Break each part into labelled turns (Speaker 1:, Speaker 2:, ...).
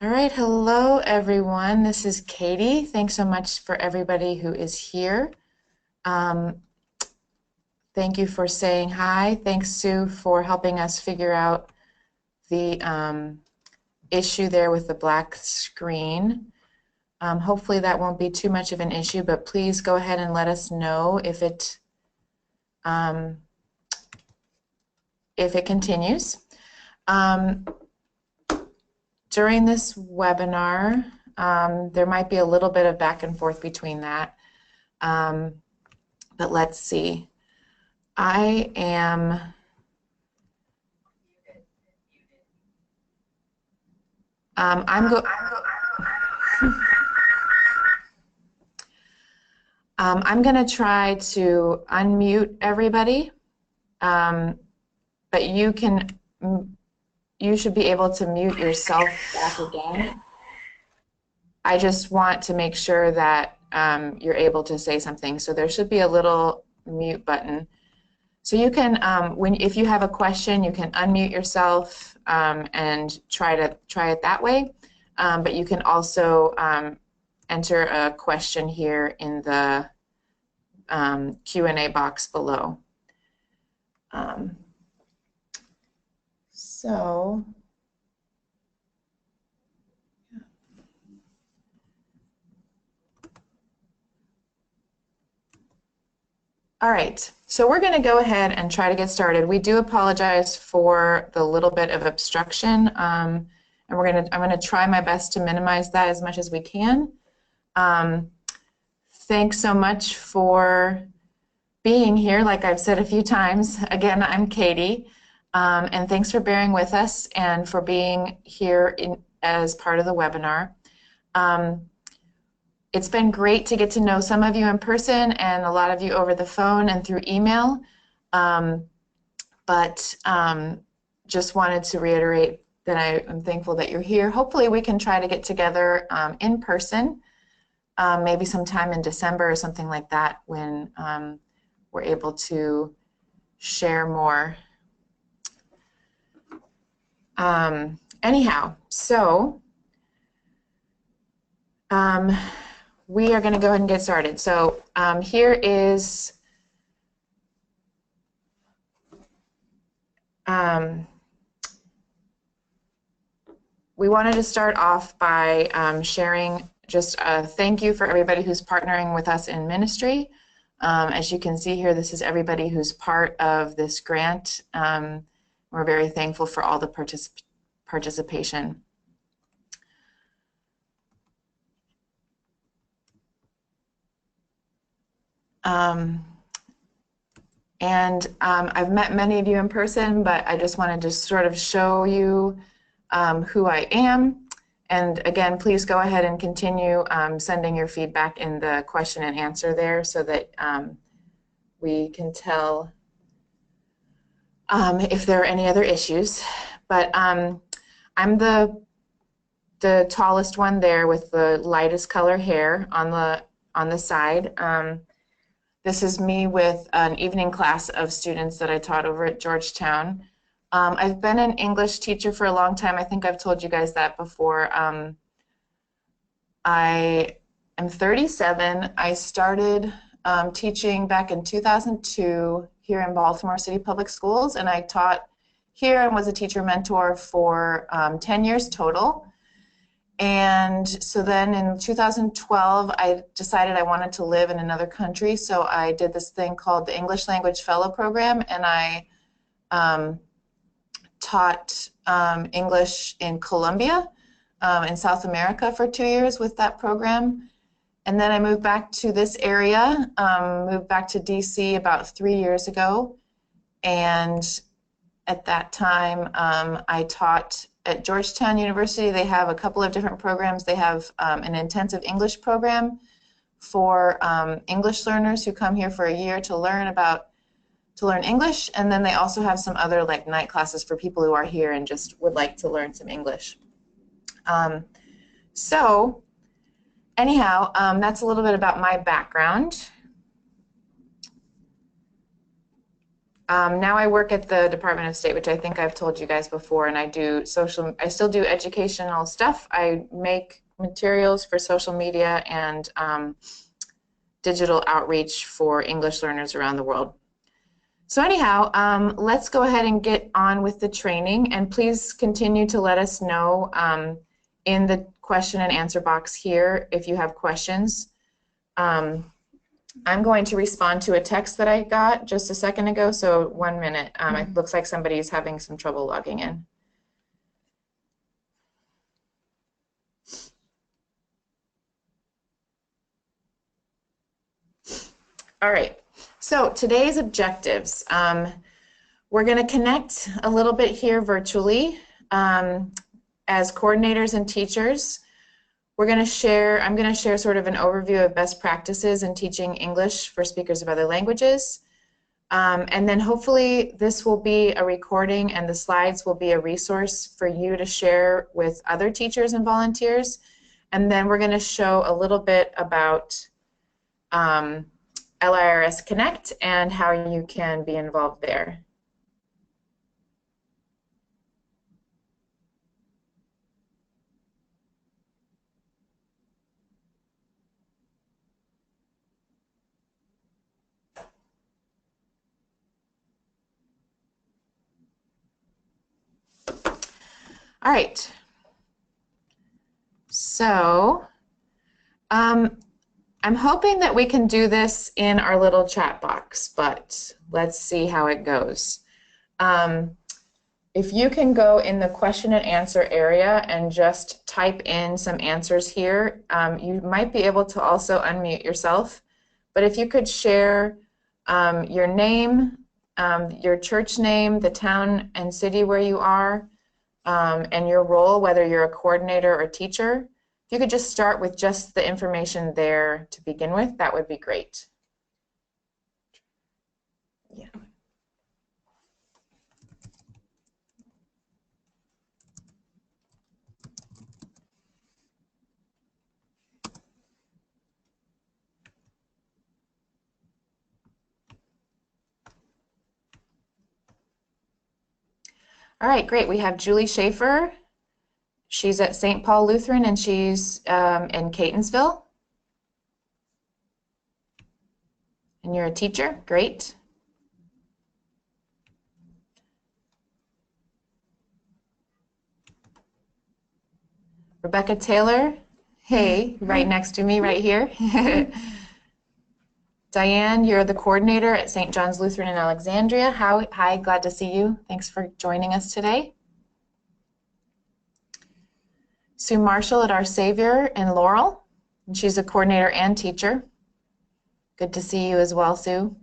Speaker 1: All right, hello everyone. This is Katie. Thanks so much for everybody who is here. Um, Thank you for saying hi. Thanks, Sue, for helping us figure out the issue there with the black screen. Hopefully that won't be too much of an issue, but please go ahead and let us know um, if it continues. During this webinar, there might be a little bit of back and forth between that, but let's see. I am I'm go I'm going to try to unmute everybody, but you should be able to mute yourself back again. I just want to make sure that you're able to say something. So there should be a little mute button. So you can, if you have a question, you can unmute yourself and try it that way. But you can also enter a question here in the Q&A box below. All right, so we're going to go ahead and try to get started. We do apologize for the little bit of obstruction, and I'm going to try my best to minimize that as much as we can. Thanks so much for being here. Like I've said a few times, again, I'm Katie, and thanks for bearing with us and for being here as part of the webinar. It's been great to get to know some of you in person and a lot of you over the phone and through email, but just wanted to reiterate that I am thankful that you're here. Hopefully we can try to get together in person, maybe sometime in December or something like that when we're able to share more. Anyhow, so we are going to go ahead and get started. So here is we wanted to start off by sharing just a thank you for everybody who's partnering with us in ministry. As you can see here, this is everybody who's part of this grant. We're very thankful for all the participation. I've met many of you in person, but I just wanted to sort of show you who I am. And again, please go ahead and continue sending your feedback in the question and answer there so that we can tell if there are any other issues. But I'm the tallest one there with the lightest color hair on the side. This is me with an evening class of students that I taught over at Georgetown. I've been an English teacher for a long time. I think I've told you guys that before. I am 37. I started teaching back in 2002 here in Baltimore City Public Schools, and I taught here and was a teacher mentor for 10 years total. And so then in 2012, I decided I wanted to live in another country, so I did this thing called the English Language Fellow Program, and I taught English in Colombia in South America for 2 years with that program. And then I moved back to this area, moved back to DC about 3 years ago. And at that time, I taught at Georgetown University. They have a couple of different programs. They have an intensive English program for English learners who come here for a year to learn English, and then they also have some other like night classes for people who are here and just would like to learn some English. So anyhow, that's a little bit about my background. Now I work at the Department of State, which I think I've told you guys before, and I still do educational stuff. I make materials for social media and digital outreach for English learners around the world. So anyhow, let's go ahead and get on with the training, and please continue to let us know in the question and answer box here if you have questions. I'm going to respond to a text that I got just a second ago, so 1 minute. It looks like somebody's having some trouble logging in. All right, so today's objectives. We're going to connect a little bit here virtually as coordinators and teachers. I'm going to share sort of an overview of best practices in teaching English for speakers of other languages. And then hopefully this will be a recording and the slides will be a resource for you to share with other teachers and volunteers. And then we're going to show a little bit about LIRS Connect and how you can be involved there. All right, so I'm hoping that we can do this in our little chat box, but let's see how it goes. If you can go in the question and answer area and just type in some answers here, you might be able to also unmute yourself, but if you could share your name, your church name, the town and city where you are, and your role, whether you're a coordinator or teacher. If you could just start with just the information there to begin with, that would be great. Yeah. All right, great. We have Julie Schaefer. She's at St. Paul Lutheran and she's in Catonsville. And you're a teacher, great. Rebecca Taylor, hey, right next to me right here. Diane, you're the coordinator at St. John's Lutheran in Alexandria. Hi, glad to see you. Thanks for joining us today. Sue Marshall at Our Savior in Laurel, and she's a coordinator and teacher. Good to see you as well, Sue.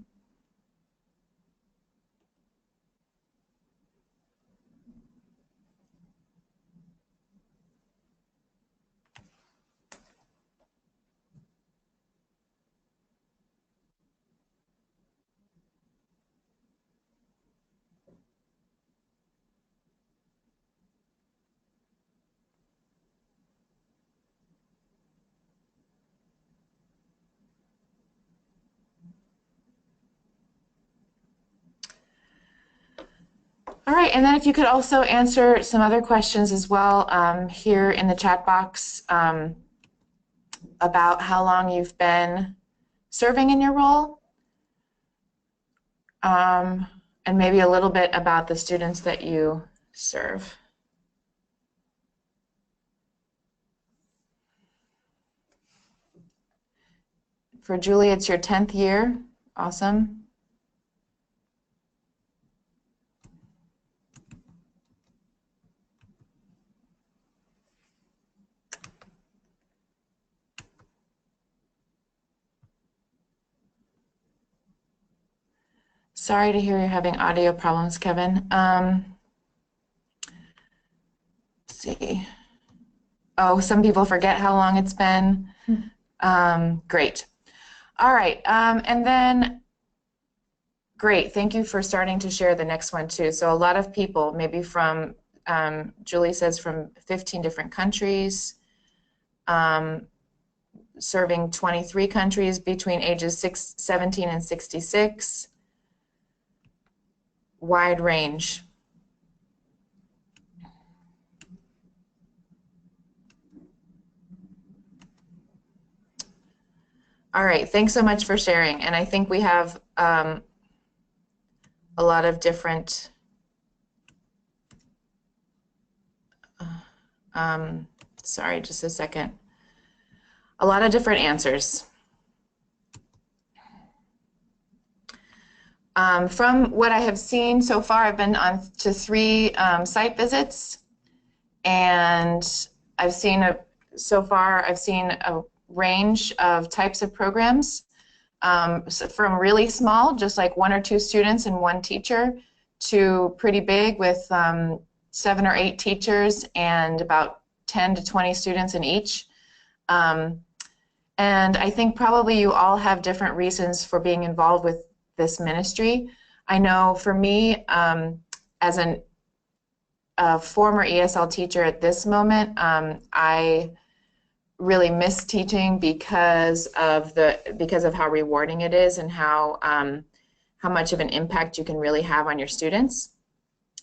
Speaker 1: All right, and then if you could also answer some other questions as well here in the chat box about how long you've been serving in your role, and maybe a little bit about the students that you serve. For Julie, it's your 10th year. Awesome. Sorry to hear you're having audio problems, Kevin. Let's see. Oh, some people forget how long it's been. Great. All right, and then, great, thank you for starting to share the next one too. So a lot of people, maybe from, Julie says from 15 different countries, serving 23 countries between ages 17 and 66. wide range. All right, thanks so much for sharing. And I think we have a lot of different sorry, just a second. A lot of different answers. From what I have seen so far, I've been on to 3 site visits, and I've seen so far I've seen a range of types of programs, so from really small, just like 1 or 2 students and 1 teacher, to pretty big with 7 or 8 teachers and about 10 to 20 students in each. And I think probably you all have different reasons for being involved with this ministry. I know for me, as a former ESL teacher at this moment, I really miss teaching because of how rewarding it is and how much of an impact you can really have on your students.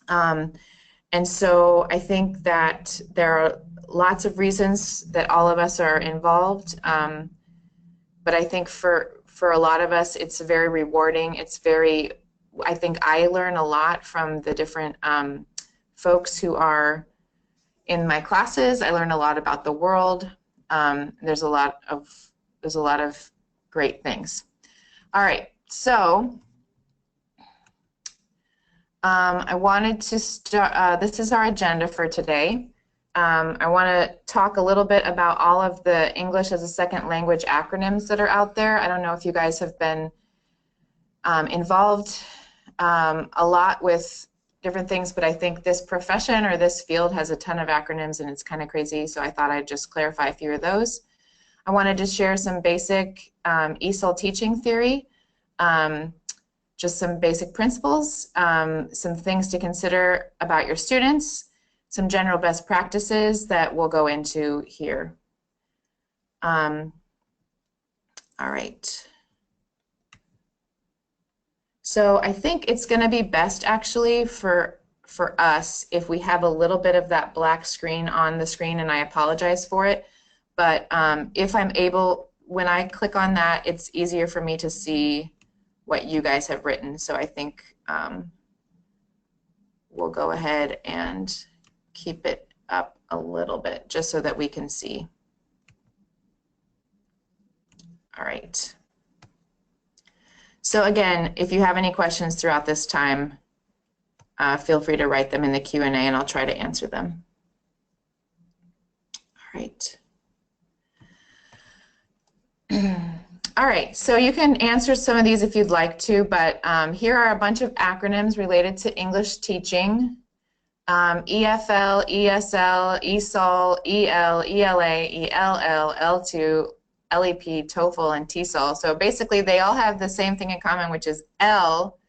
Speaker 1: And so I think that there are lots of reasons that all of us are involved, but I think for a lot of us it's very rewarding. I think I learn a lot from the different folks who are in my classes. I learn a lot about the world. There's a lot of great things. All right, so I wanted to start, this is our agenda for today. I want to talk a little bit about all of the English as a second language acronyms that are out there. I don't know if you guys have been involved a lot with different things, but I think this profession or this field has a ton of acronyms and it's kind of crazy, so I thought I'd just clarify a few of those. I wanted to share some basic ESL teaching theory, just some basic principles, some things to consider about your students, some general best practices that we'll go into here. All right. So I think it's going to be best actually for us if we have a little bit of that black screen on the screen, and I apologize for it, but if I'm able, when I click on that, it's easier for me to see what you guys have written. So I think we'll go ahead and keep it up a little bit just so that we can see. All right. So again, if you have any questions throughout this time, feel free to write them in the Q&A and I'll try to answer them. All right. All right, so you can answer some of these if you'd like to, but here are a bunch of acronyms related to English teaching. EFL, ESL, ESOL, EL, ELA, ELL, L2, LEP, TOEFL, and TESOL. So basically they all have the same thing in common, which is L,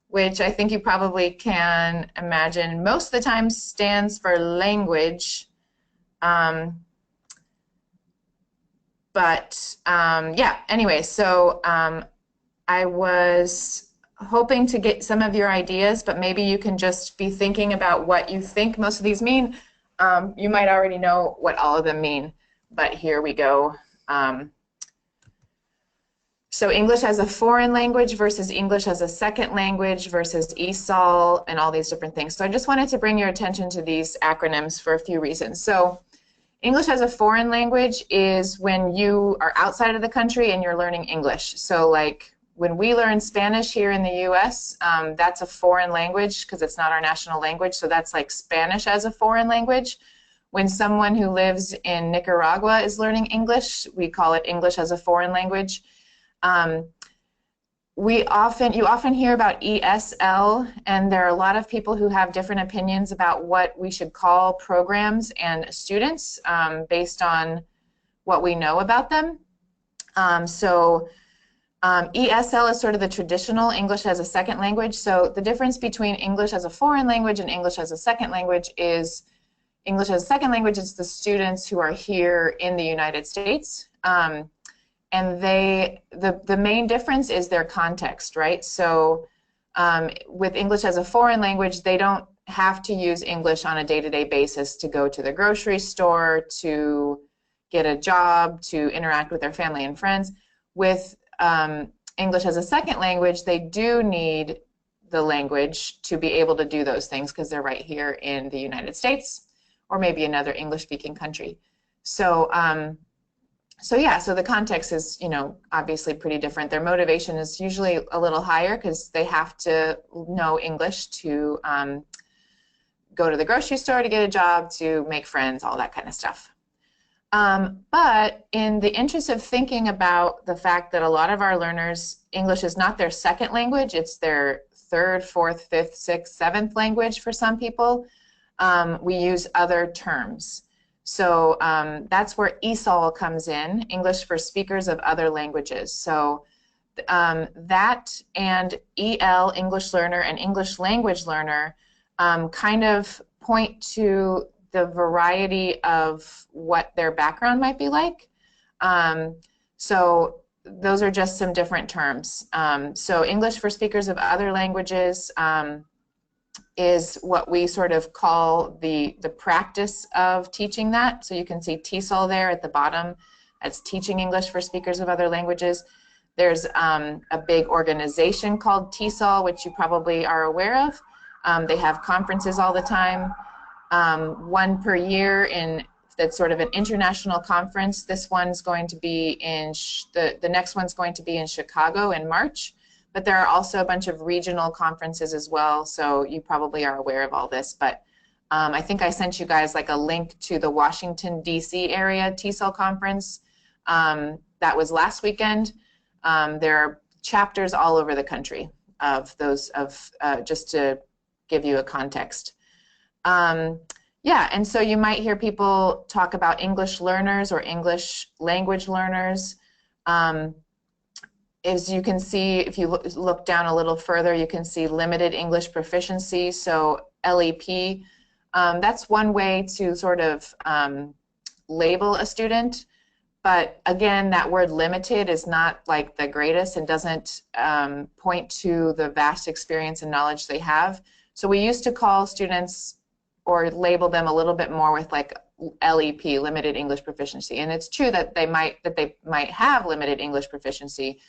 Speaker 1: which I think you probably can imagine most of the time stands for language. Yeah, anyway, so I was hoping to get some of your ideas, but maybe you can just be thinking about what you think most of these mean. You might already know what all of them mean, but here we go. So English as a foreign language versus English as a second language versus ESOL and all these different things. So I just wanted to bring your attention to these acronyms for a few reasons. So English as a foreign language is when you are outside of the country and you're learning English. So like when we learn Spanish here in the US, that's a foreign language because it's not our national language, so that's like Spanish as a foreign language. When someone who lives in Nicaragua is learning English, we call it English as a foreign language. You often hear about ESL, and there are a lot of people who have different opinions about what we should call programs and students based on what we know about them. ESL is sort of the traditional English as a second language. So the difference between English as a foreign language and English as a second language is English as a second language is the students who are here in the United States. And the main difference is their context, right? So With English as a foreign language, they don't have to use English on a day-to-day basis to go to the grocery store, to get a job, to interact with their family and friends. With English as a second language, they do need the language to be able to do those things because they're right here in the United States or maybe another English-speaking country. So, so the context is, obviously pretty different. Their motivation is usually a little higher because they have to know English to go to the grocery store, to get a job, to make friends, all that kind of stuff. But in the interest of thinking about the fact that a lot of our learners, English is not their second language, it's their third, fourth, fifth, sixth, seventh language for some people, we use other terms. So that's where ESL comes in, English for Speakers of Other Languages. So that and EL, English Learner, and English Language Learner kind of point to the variety of what their background might be like. So those are just some different terms. So English for Speakers of Other Languages is what we sort of call the practice of teaching that. So you can see TESOL there at the bottom. That's Teaching English for Speakers of Other Languages. There's a big organization called TESOL, which you probably are aware of. They have conferences all the time, one per year. That's sort of an international conference. This one's going to be in, the next one's going to be in Chicago in March. But there are also a bunch of regional conferences as well, so you probably are aware of all this. But I think I sent you guys like a link to the Washington, D.C. area TESOL conference. That was last weekend. There are chapters all over the country of those, just to give you a context. Yeah, and so you might hear people talk about English learners or English language learners. As you can see, if you look down a little further, you can see limited English proficiency, so LEP. That's one way to sort of label a student, but again, that word limited is not like the greatest and doesn't point to the vast experience and knowledge they have. So we used to call students or label them a little bit more with like LEP, limited English proficiency, and it's true that they might have limited English proficiency,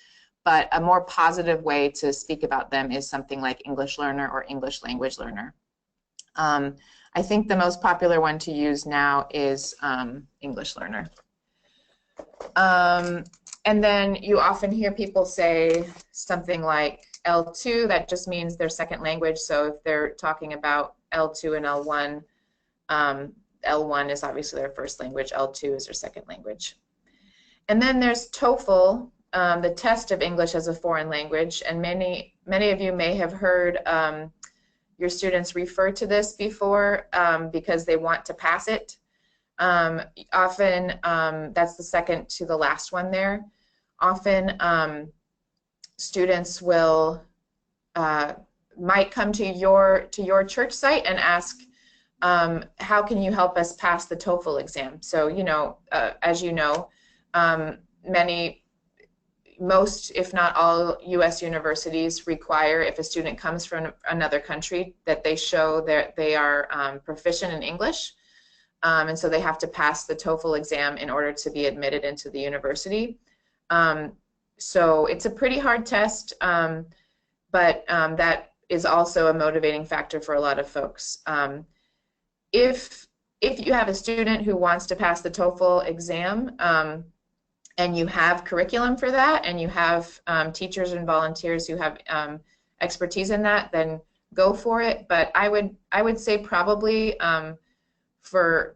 Speaker 1: but a more positive way to speak about them is something like English learner or English language learner. I think the most popular one to use now is English learner. And then you often hear people say something like L2, that just means their second language. So if they're talking about L2 and L1, L1 is obviously their first language, L2 is their second language. And then there's TOEFL, the test of English as a foreign language, and many of you may have heard your students refer to this before because they want to pass it. Often, that's the second to the last one there. Often students will might come to your church site and ask, how can you help us pass the TOEFL exam? So as you know, most, if not all, U.S. universities require, if a student comes from another country, that they show that they are proficient in English. And so they have to pass the TOEFL exam in order to be admitted into the university. So it's a pretty hard test, but that is also a motivating factor for a lot of folks. If you have a student who wants to pass the TOEFL exam, and you have curriculum for that, and you have teachers and volunteers who have expertise in that, then go for it. But I would say probably for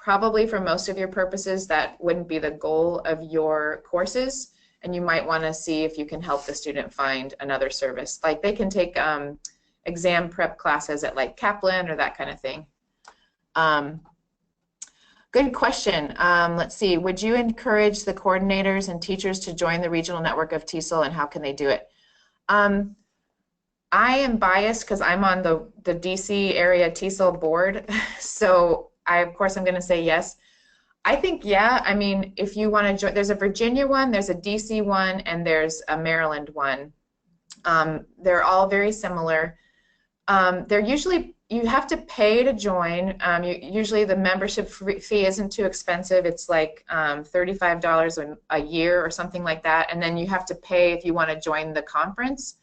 Speaker 1: most of your purposes, that wouldn't be the goal of your courses, and you might want to see if you can help the student find another service. Like they can take exam prep classes at like Kaplan or that kind of thing. Good question. Let's see. Would you encourage the coordinators and teachers to join the regional network of TESOL, and how can they do it? I am biased because I'm on the DC area TESOL board, so of course I'm going to say yes. I think, yeah, I mean, if you want to join, there's a Virginia one, there's a DC one, and there's a Maryland one. They're all very similar. They're usually, you have to pay to join. Usually the membership fee isn't too expensive. It's like $35 a year or something like that. And then you have to pay if you want to join the conference.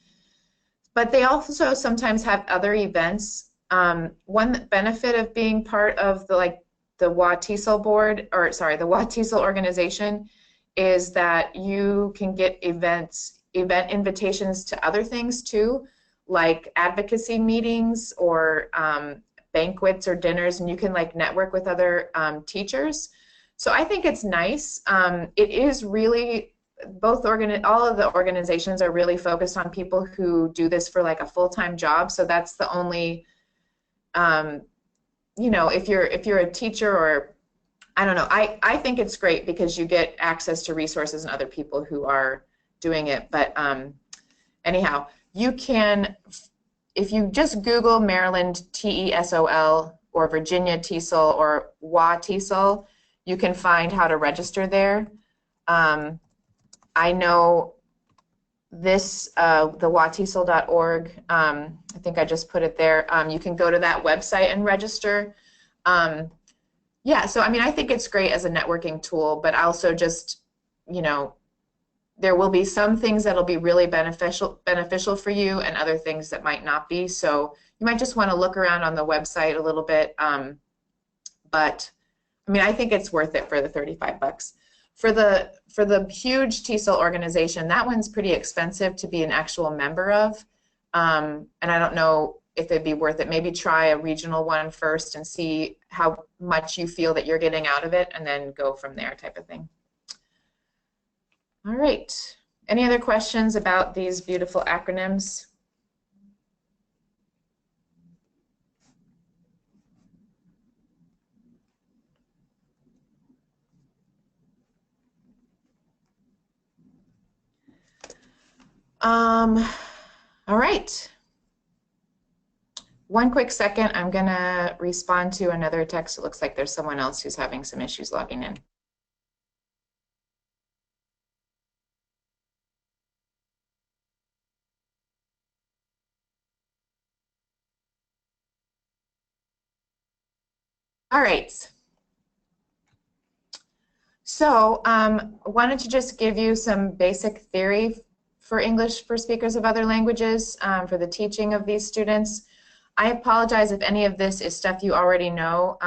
Speaker 1: But they also sometimes have other events. One benefit of being part of the WA-TESOL board, or sorry, the WA-TESOL organization, is that you can get event invitations to other things too, like advocacy meetings or banquets or dinners, and you can like network with other teachers. So I think it's nice. It is really, all of the organizations are really focused on people who do this for like a full-time job. So that's the only, you know, if you're a teacher, or I don't know, I think it's great because you get access to resources and other people who are doing it. But anyhow, you can, if you just Google Maryland TESOL or Virginia TESOL or WA-TESOL, you can find how to register there. I know this, the watesol.org, I think I just put it there. You can go to that website and register. Yeah, so I mean, I think it's great as a networking tool, but also just, you know, there will be some things that'll be really beneficial for you and other things that might not be. So you might just want to look around on the website a little bit. But I mean, I think it's worth it for the 35 bucks. For the huge TESOL organization, that one's pretty expensive to be an actual member of. And I don't know if it'd be worth it. Maybe try a regional one first and see how much you feel that you're getting out of it, and then go from there, type of thing. All right. Any other questions about these beautiful acronyms? All right. One quick second, I'm going to respond to another text. It looks like there's someone else who's having some issues logging in. All right. So I wanted to just give you some basic theory for English for speakers of other languages for the teaching of these students. I apologize if any of this is stuff you already know.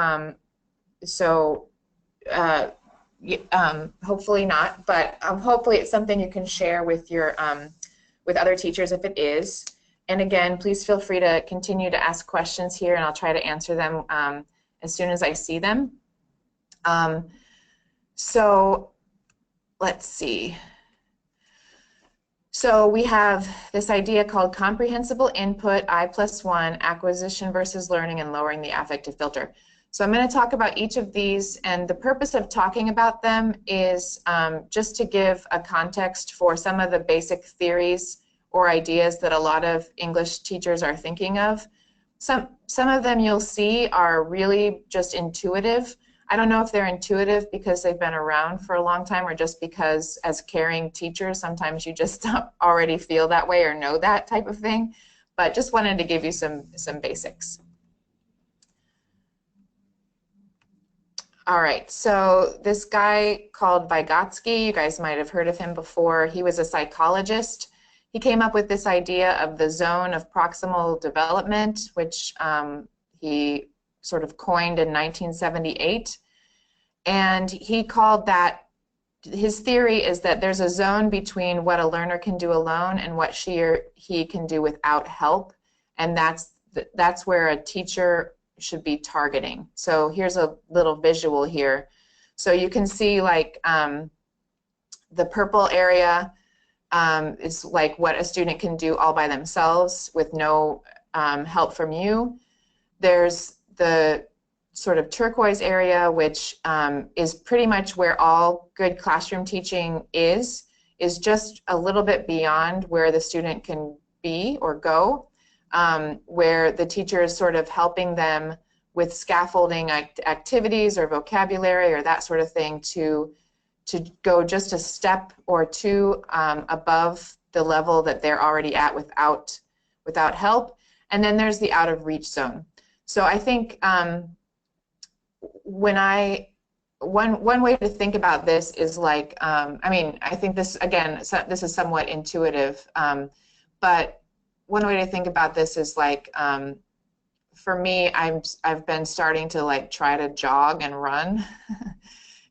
Speaker 1: Hopefully not, but hopefully it's something you can share with your with other teachers if it is. And again, please feel free to continue to ask questions here, and I'll try to answer them as soon as I see them. So let's see. So we have this idea called comprehensible input, I+1, acquisition versus learning, and lowering the affective filter. So I'm going to talk about each of these, and the purpose of talking about them is just to give a context for some of the basic theories or ideas that a lot of English teachers are thinking of. Some of them you'll see are really just intuitive. I don't know if they're intuitive because they've been around for a long time, or just because as caring teachers, sometimes you just already feel that way or know that type of thing. But just wanted to give you some basics. All right, so this guy called Vygotsky, you guys might have heard of him before. He was a psychologist. He came up with this idea of the zone of proximal development, which he sort of coined in 1978. And he called that, his theory is that there's a zone between what a learner can do alone and what she or he can do without help. And that's where a teacher should be targeting. So here's a little visual here. So you can see like the purple area is like what a student can do all by themselves with no help from you. There's the sort of turquoise area, which is pretty much where all good classroom teaching is just a little bit beyond where the student can be or go, where the teacher is sort of helping them with scaffolding activities or vocabulary or that sort of thing to go just a step or two above the level that they're already at without help. And then there's the out of reach zone. So I think one way to think about this is like, I mean, I think this, again, this is somewhat intuitive, but one way to think about this is like, for me, I've been starting to like try to jog and run.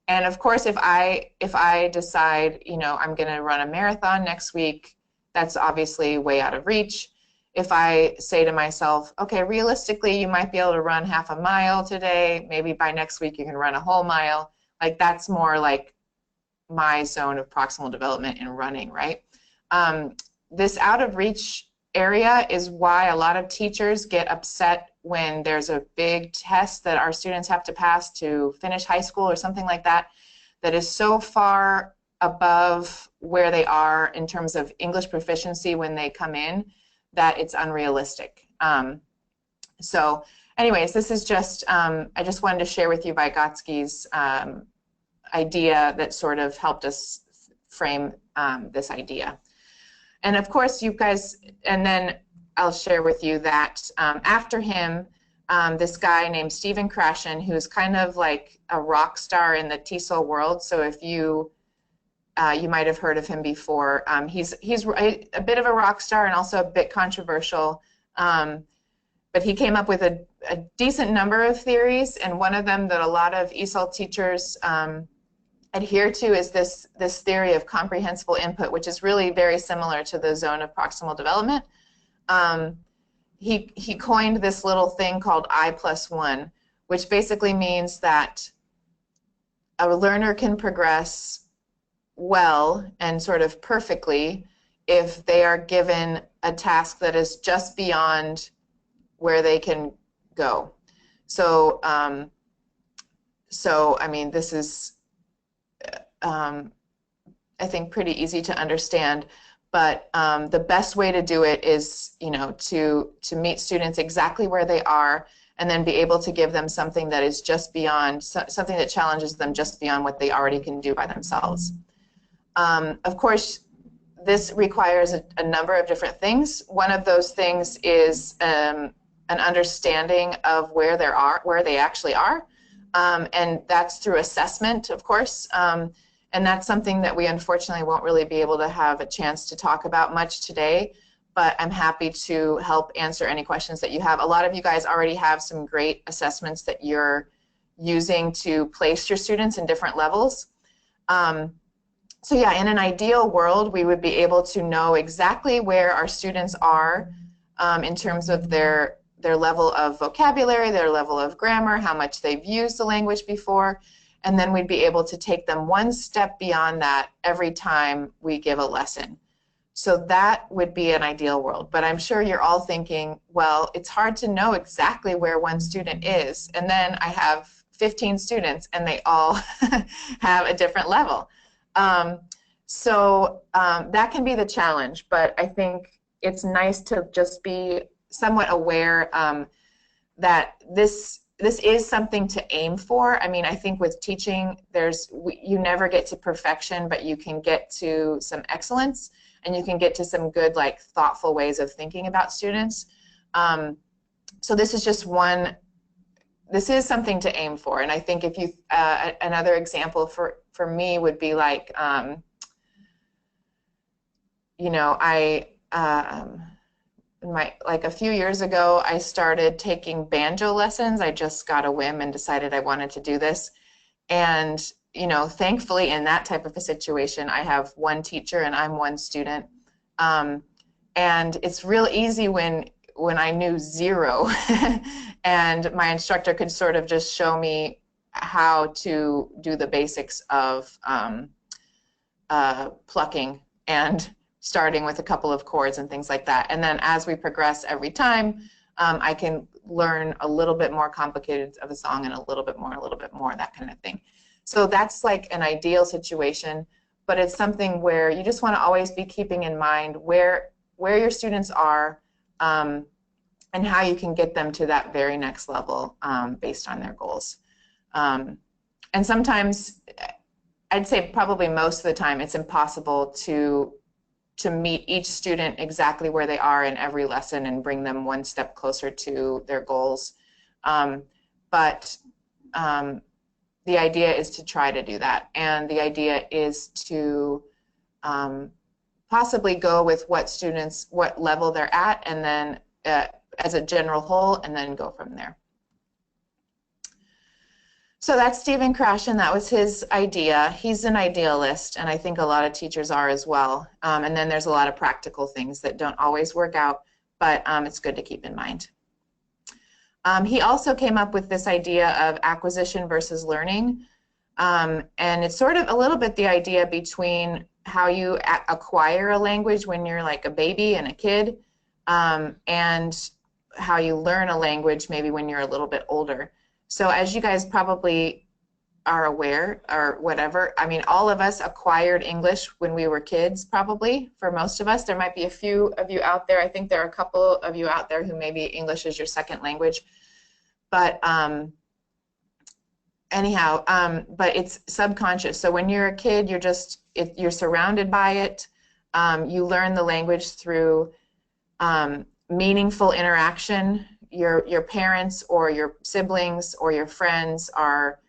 Speaker 1: And of course, if I decide, you know, I'm going to run a marathon next week, that's obviously way out of reach. If I say to myself, okay, realistically, you might be able to run half a mile today, maybe by next week you can run a whole mile, like that's more like my zone of proximal development in running, right? This out of reach area is why a lot of teachers get upset when there's a big test that our students have to pass to finish high school or something like that, that is so far above where they are in terms of English proficiency when they come in, that it's unrealistic. So anyways, this is just, I just wanted to share with you Vygotsky's idea that sort of helped us frame this idea. And of course, you guys, and then I'll share with you that after him, this guy named Stephen Krashen, who's kind of like a rock star in the TESOL world. So if you might have heard of him before. He's a bit of a rock star and also a bit controversial, but he came up with a decent number of theories, and one of them that a lot of ESL teachers adhere to is this theory of comprehensible input, which is really very similar to the zone of proximal development. He coined this little thing called I+1, which basically means that a learner can progress well and sort of perfectly if they are given a task that is just beyond where they can go. So, I mean, this is, I think, pretty easy to understand, but the best way to do it is, you know, to meet students exactly where they are, and then be able to give them something that is just beyond, something that challenges them just beyond what they already can do by themselves. Of course, this requires a number of different things. One of those things is an understanding of where they actually are, and that's through assessment, of course. And that's something that we unfortunately won't really be able to have a chance to talk about much today, but I'm happy to help answer any questions that you have. A lot of you guys already have some great assessments that you're using to place your students in different levels. So yeah, in an ideal world, we would be able to know exactly where our students are in terms of their level of vocabulary, their level of grammar, how much they've used the language before, and then we'd be able to take them one step beyond that every time we give a lesson. So that would be an ideal world. But I'm sure you're all thinking, well, it's hard to know exactly where one student is, and then I have 15 students and they all have a different level. So that can be the challenge, but I think it's nice to just be somewhat aware that this is something to aim for. I mean, I think with teaching, you never get to perfection, but you can get to some excellence, and you can get to some good, like, thoughtful ways of thinking about students. So this is just this is something to aim for, and I think if you, another example for me would be like, you know, like a few years ago, I started taking banjo lessons. I just got a whim and decided I wanted to do this, and you know, thankfully in that type of a situation, I have one teacher and I'm one student, and it's real easy when I knew zero and my instructor could sort of just show me how to do the basics of plucking and starting with a couple of chords and things like that. And then as we progress every time, I can learn a little bit more complicated of a song and a little bit more, that kind of thing. So that's like an ideal situation, but it's something where you just want to always be keeping in mind where your students are, and how you can get them to that very next level based on their goals. And sometimes, I'd say probably most of the time, it's impossible to to meet each student exactly where they are in every lesson and bring them one step closer to their goals. But the idea is to try to do that. And the idea is to possibly go with what level they're at, and then as a general whole, and then go from there. So that's Stephen Krashen. That was his idea. He's an idealist, and I think a lot of teachers are as well. And then there's a lot of practical things that don't always work out, but it's good to keep in mind. He also came up with this idea of acquisition versus learning. And it's sort of a little bit the idea between how you acquire a language when you're like a baby and a kid, and how you learn a language maybe when you're a little bit older. So as you guys probably are aware, or whatever, I mean, all of us acquired English when we were kids, probably, for most of us. There might be a few of you out there. I think there are a couple of you out there who maybe English is your second language. But anyhow, but it's subconscious. So when you're a kid, you're surrounded by it. You learn the language through meaningful interaction. Your parents or your siblings or your friends are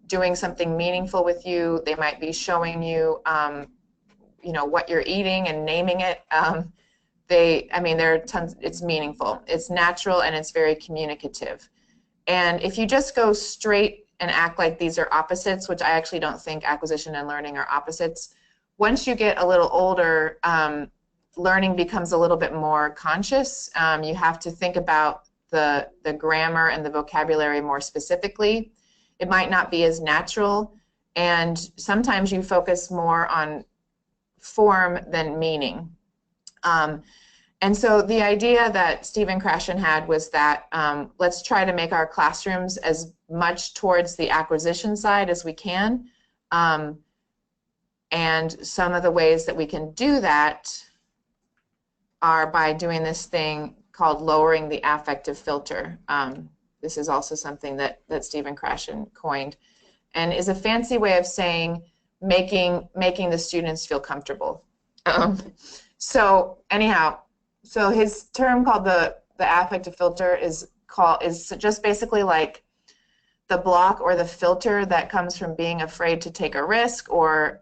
Speaker 1: doing something meaningful with you. They might be showing you, what you're eating and naming it. There are tons. It's meaningful. It's natural, and it's very communicative. And if you just go straight and act like these are opposites, which I actually don't think acquisition and learning are opposites, once you get a little older, learning becomes a little bit more conscious. You have to think about the grammar and the vocabulary more specifically. It might not be as natural, and sometimes you focus more on form than meaning. And so the idea that Stephen Krashen had was that let's try to make our classrooms as much towards the acquisition side as we can. And some of the ways that we can do that are by doing this thing called lowering the affective filter. This is also something that Stephen Krashen coined, and is a fancy way of saying making the students feel comfortable. So anyhow, so his term called the affective filter is just basically like the block or the filter that comes from being afraid to take a risk, or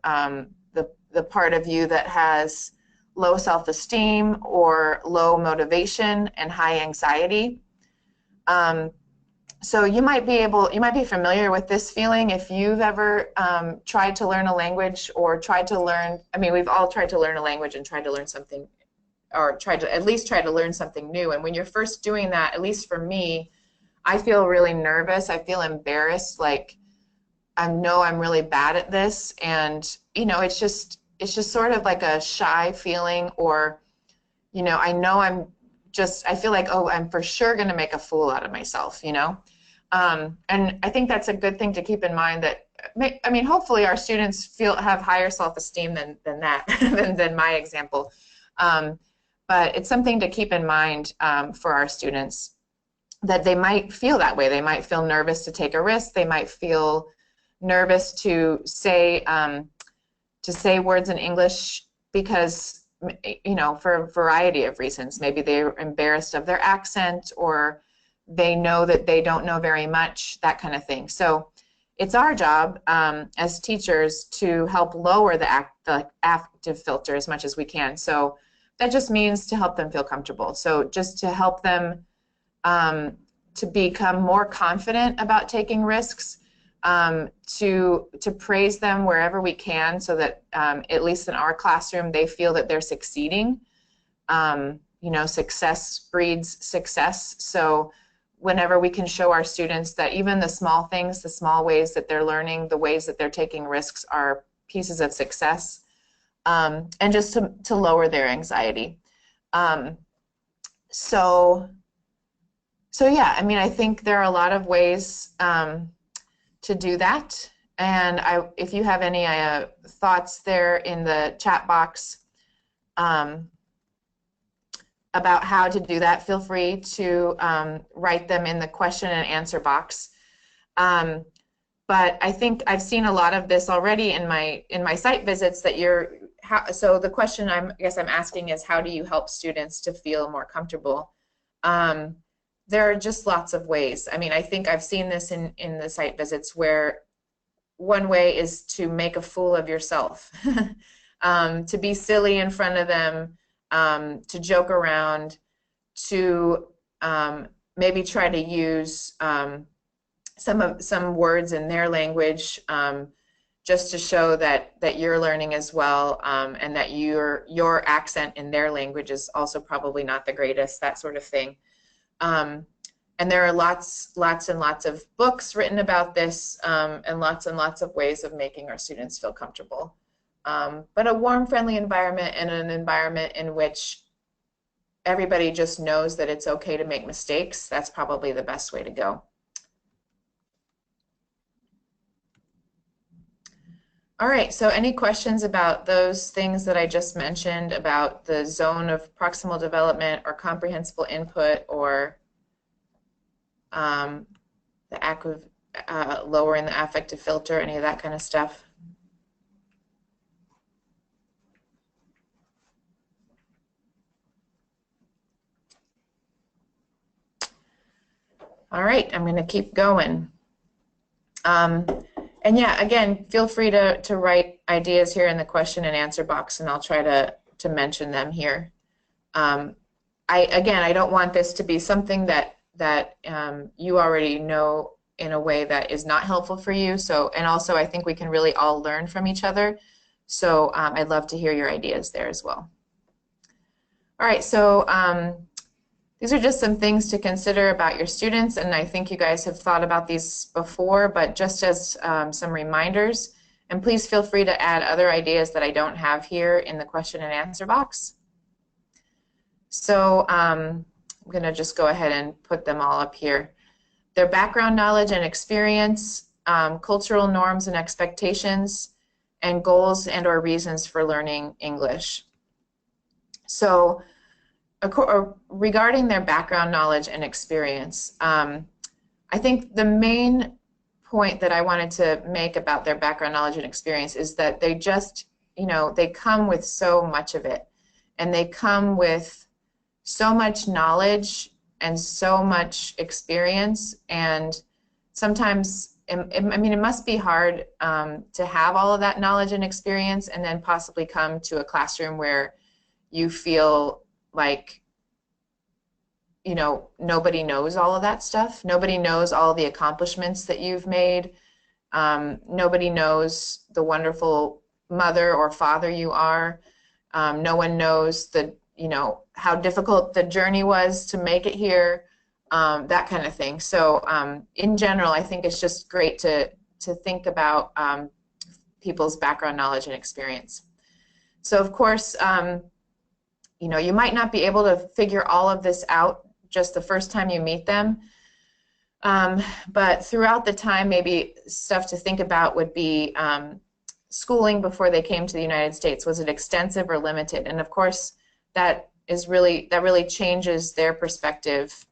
Speaker 1: the part of you that has low self-esteem or low motivation and high anxiety. So you might be familiar with this feeling if you've ever tried to learn a language, or tried to learn, we've all tried to learn a language and tried to learn something, or at least try to learn something new. And when you're first doing that, at least for me, I feel really nervous. I feel embarrassed, like I know I'm really bad at this, and it's just sort of like a shy feeling, or I know I feel like, oh, I'm for sure going to make a fool out of myself, and I think that's a good thing to keep in mind, that hopefully our students have higher self-esteem than that than my example, but it's something to keep in mind for our students, that they might feel that way. They might feel nervous to take a risk. They might feel nervous to say words in English because, for a variety of reasons. Maybe they're embarrassed of their accent, or they know that they don't know very much, that kind of thing. So it's our job as teachers to help lower the affective filter as much as we can. So that just means to help them feel comfortable. So just to help them to become more confident about taking risks, to praise them wherever we can, so that at least in our classroom they feel that they're succeeding. Success breeds success. So whenever we can show our students that even the small things, the small ways that they're learning, the ways that they're taking risks are pieces of success, and just to lower their anxiety. So yeah, I think there are a lot of ways to do that. And if you have any thoughts there in the chat box about how to do that, feel free to write them in the question and answer box. But I think I've seen a lot of this already in my site visits, that you're so the question I guess I'm asking is, how do you help students to feel more comfortable? There are just lots of ways. I mean, I think I've seen this in the site visits, where one way is to make a fool of yourself, to be silly in front of them, to joke around, to maybe try to use some words in their language, just to show that you're learning as well, and that your accent in their language is also probably not the greatest, that sort of thing. And there are lots and lots of books written about this, and lots of ways of making our students feel comfortable. But a warm, friendly environment, and an environment in which everybody just knows that it's okay to make mistakes, that's probably the best way to go. All right, so any questions about those things that I just mentioned, about the zone of proximal development or comprehensible input, or the act of lowering the affective filter, any of that kind of stuff? All right, I'm going to keep going. And yeah, again, feel free to write ideas here in the question and answer box, and I'll try to mention them here. I don't want this to be something that you already know in a way that is not helpful for you. So, and also I think we can really all learn from each other. So I'd love to hear your ideas there as well. All right, so these are just some things to consider about your students, and I think you guys have thought about these before, but just as some reminders, and please feel free to add other ideas that I don't have here in the question and answer box. So I'm going to just go ahead and put them all up here. Their background knowledge and experience, cultural norms and expectations, and goals and or reasons for learning English. So regarding their background knowledge and experience, I think the main point that I wanted to make about their background knowledge and experience is that they just, they come with so much of it, and they come with so much knowledge and so much experience, and sometimes, I mean, it must be hard to have all of that knowledge and experience and then possibly come to a classroom where you feel like, nobody knows all of that stuff. Nobody knows all the accomplishments that you've made. Nobody knows the wonderful mother or father you are. No one knows how difficult the journey was to make it here, that kind of thing. So in general, I think it's just great to think about people's background knowledge and experience. So of course, you might not be able to figure all of this out just the first time you meet them, but throughout the time, maybe stuff to think about would be schooling before they came to the United States. Was it extensive or limited? And of course, that really changes their perspective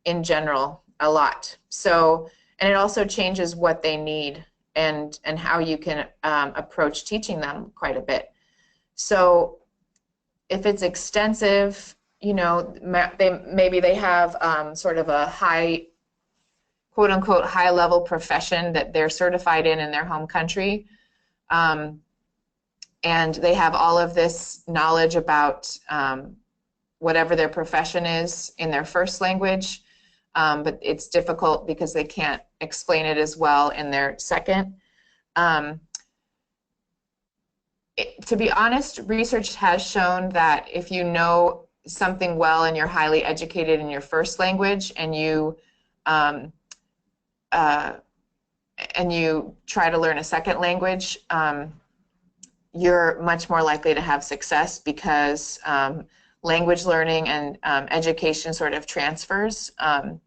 Speaker 1: in general a lot. So, and it also changes what they need and how you can approach teaching them quite a bit. So if it's extensive, maybe they have sort of a high, quote unquote, high level profession that they're certified in their home country. And they have all of this knowledge about whatever their profession is in their first language, but it's difficult because they can't explain it as well in their second. To be honest, research has shown that if you know something well and you're highly educated in your first language, and you try to learn a second language, you're much more likely to have success, because language learning and education sort of transfers. And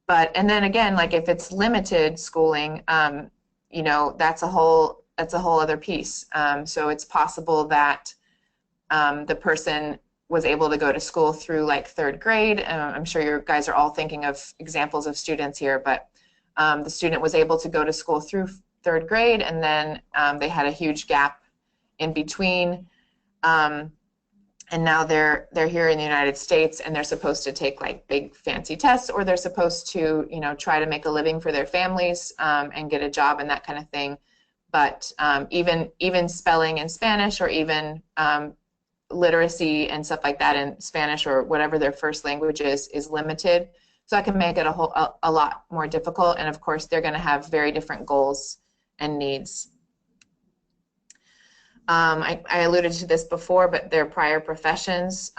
Speaker 1: then again, like if it's limited schooling, that's a whole other piece. So it's possible that the person was able to go to school through like third grade. I'm sure you guys are all thinking of examples of students here, but the student was able to go to school through third grade, and then they had a huge gap in between. And now they're here in the United States, and they're supposed to take like big fancy tests, or they're supposed to, you know, try to make a living for their families and get a job and that kind of thing. But even spelling in Spanish, or even literacy and stuff like that in Spanish, or whatever their first language is limited. So that can make it a lot more difficult. And of course, they're going to have very different goals and needs. I alluded to this before, but their prior professions.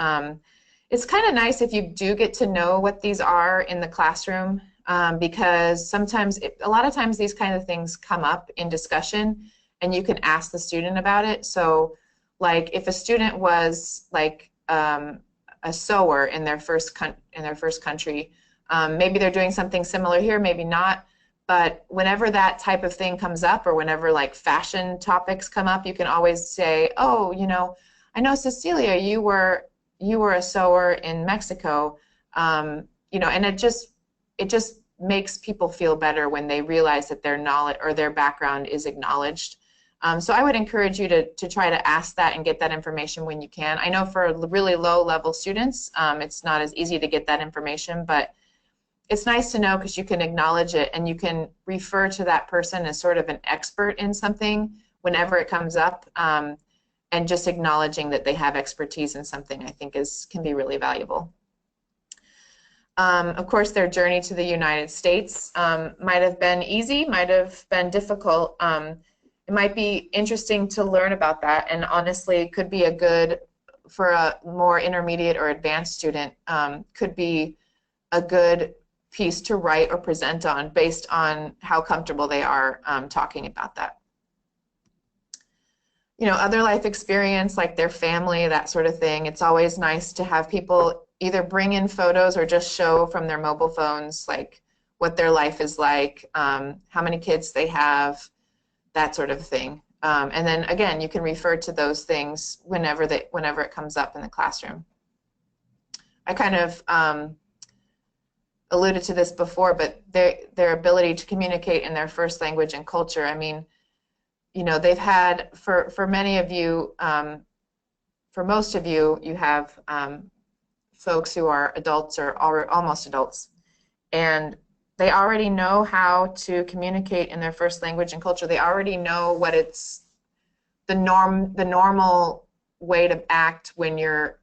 Speaker 1: It's kind of nice if you do get to know what these are in the classroom, because sometimes, a lot of times these kind of things come up in discussion, and you can ask the student about it. So like if a student was like a sewer in their first country, maybe they're doing something similar here, maybe not. But whenever that type of thing comes up, or whenever like fashion topics come up, you can always say, oh, you know, I know Cecilia, you were a sewer in Mexico, you know, and it just makes people feel better when they realize that their knowledge or their background is acknowledged. So I would encourage you to try to ask that and get that information when you can. I know for really low level students, it's not as easy to get that information, but it's nice to know because you can acknowledge it, and you can refer to that person as sort of an expert in something whenever it comes up, and just acknowledging that they have expertise in something, I think can be really valuable. Of course, their journey to the United States might have been easy, might have been difficult. It might be interesting to learn about that, and honestly, it could be for a more intermediate or advanced student, could be a good piece to write or present on based on how comfortable they are talking about that. You know, other life experience, like their family, that sort of thing. It's always nice to have people either bring in photos or just show from their mobile phones, like what their life is like, how many kids they have, that sort of thing. And then again, you can refer to those things whenever it comes up in the classroom. I kind of alluded to this before, but their ability to communicate in their first language and culture. I mean, you know, they've had, for many of you, for most of you, you have folks who are adults or almost adults, and they already know how to communicate in their first language and culture. They already know what it's the normal way to act when you're,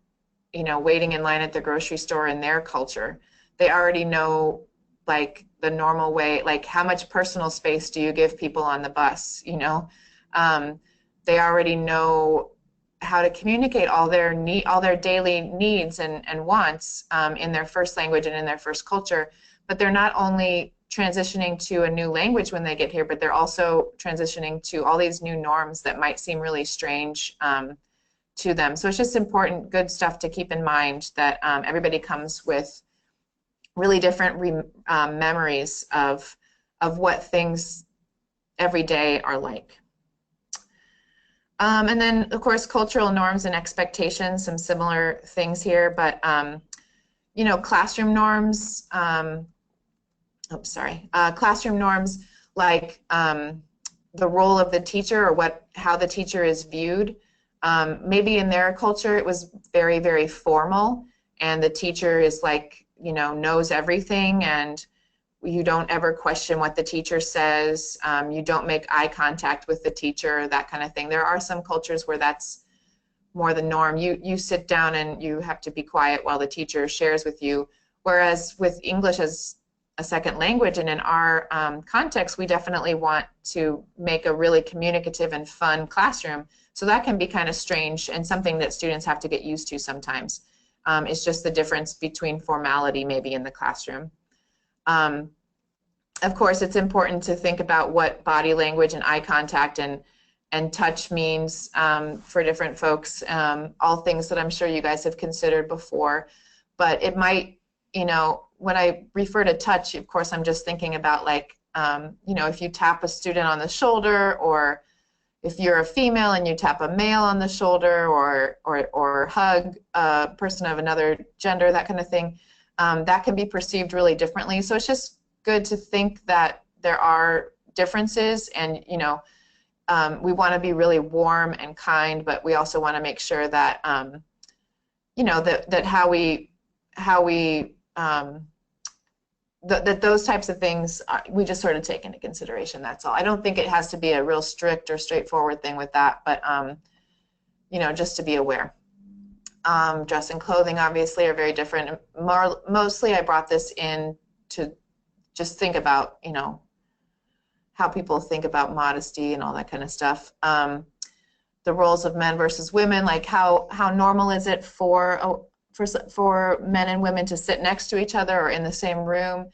Speaker 1: you know, waiting in line at the grocery store in their culture. They already know, like, the normal way, like how much personal space do you give people on the bus, you know? They already know how to communicate all their daily needs and wants in their first language and in their first culture. But they're not only transitioning to a new language when they get here, but they're also transitioning to all these new norms that might seem really strange to them. So it's just important, good stuff to keep in mind, that everybody comes with really different memories of what things every day are like. And then, of course, cultural norms and expectations, some similar things here, but, you know, classroom norms, classroom norms like the role of the teacher, or how the teacher is viewed. Maybe in their culture it was very, very formal, and the teacher is like, you know, knows everything, and you don't ever question what the teacher says. You don't make eye contact with the teacher, that kind of thing. There are some cultures where that's more the norm. You sit down and you have to be quiet while the teacher shares with you. Whereas with English as a second language, and in our context, we definitely want to make a really communicative and fun classroom. So that can be kind of strange, and something that students have to get used to sometimes. It's just the difference between formality maybe in the classroom. Of course, it's important to think about what body language and eye contact and touch means for different folks, all things that I'm sure you guys have considered before. But it might, you know, when I refer to touch, of course, I'm just thinking about, like, you know, if you tap a student on the shoulder, or if you're a female and you tap a male on the shoulder, or hug a person of another gender, that kind of thing, that can be perceived really differently. So it's just good to think that there are differences, and, you know, we want to be really warm and kind, but we also want to make sure that you know, that those types of things we just sort of take into consideration. That's all. I don't think it has to be a real strict or straightforward thing with that, but you know, just to be aware. Dress and clothing obviously are very different. Mostly I brought this in to just think about, you know, how people think about modesty and all that kind of stuff. The roles of men versus women, like how normal is it for men and women to sit next to each other or in the same room?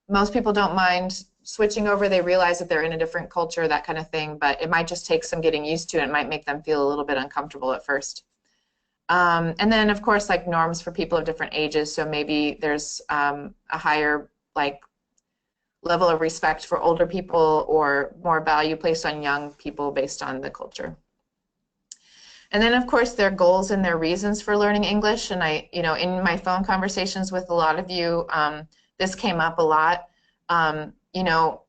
Speaker 1: Most people don't mind switching over. They realize that they're in a different culture, that kind of thing, but it might just take some getting used to, and it might make them feel a little bit uncomfortable at first. And then, of course, like norms for people of different ages, so maybe there's a higher like level of respect for older people or more value placed on young people based on the culture. And then, of course, their goals and their reasons for learning English. And I, you know, in my phone conversations with a lot of you, this came up a lot. You know,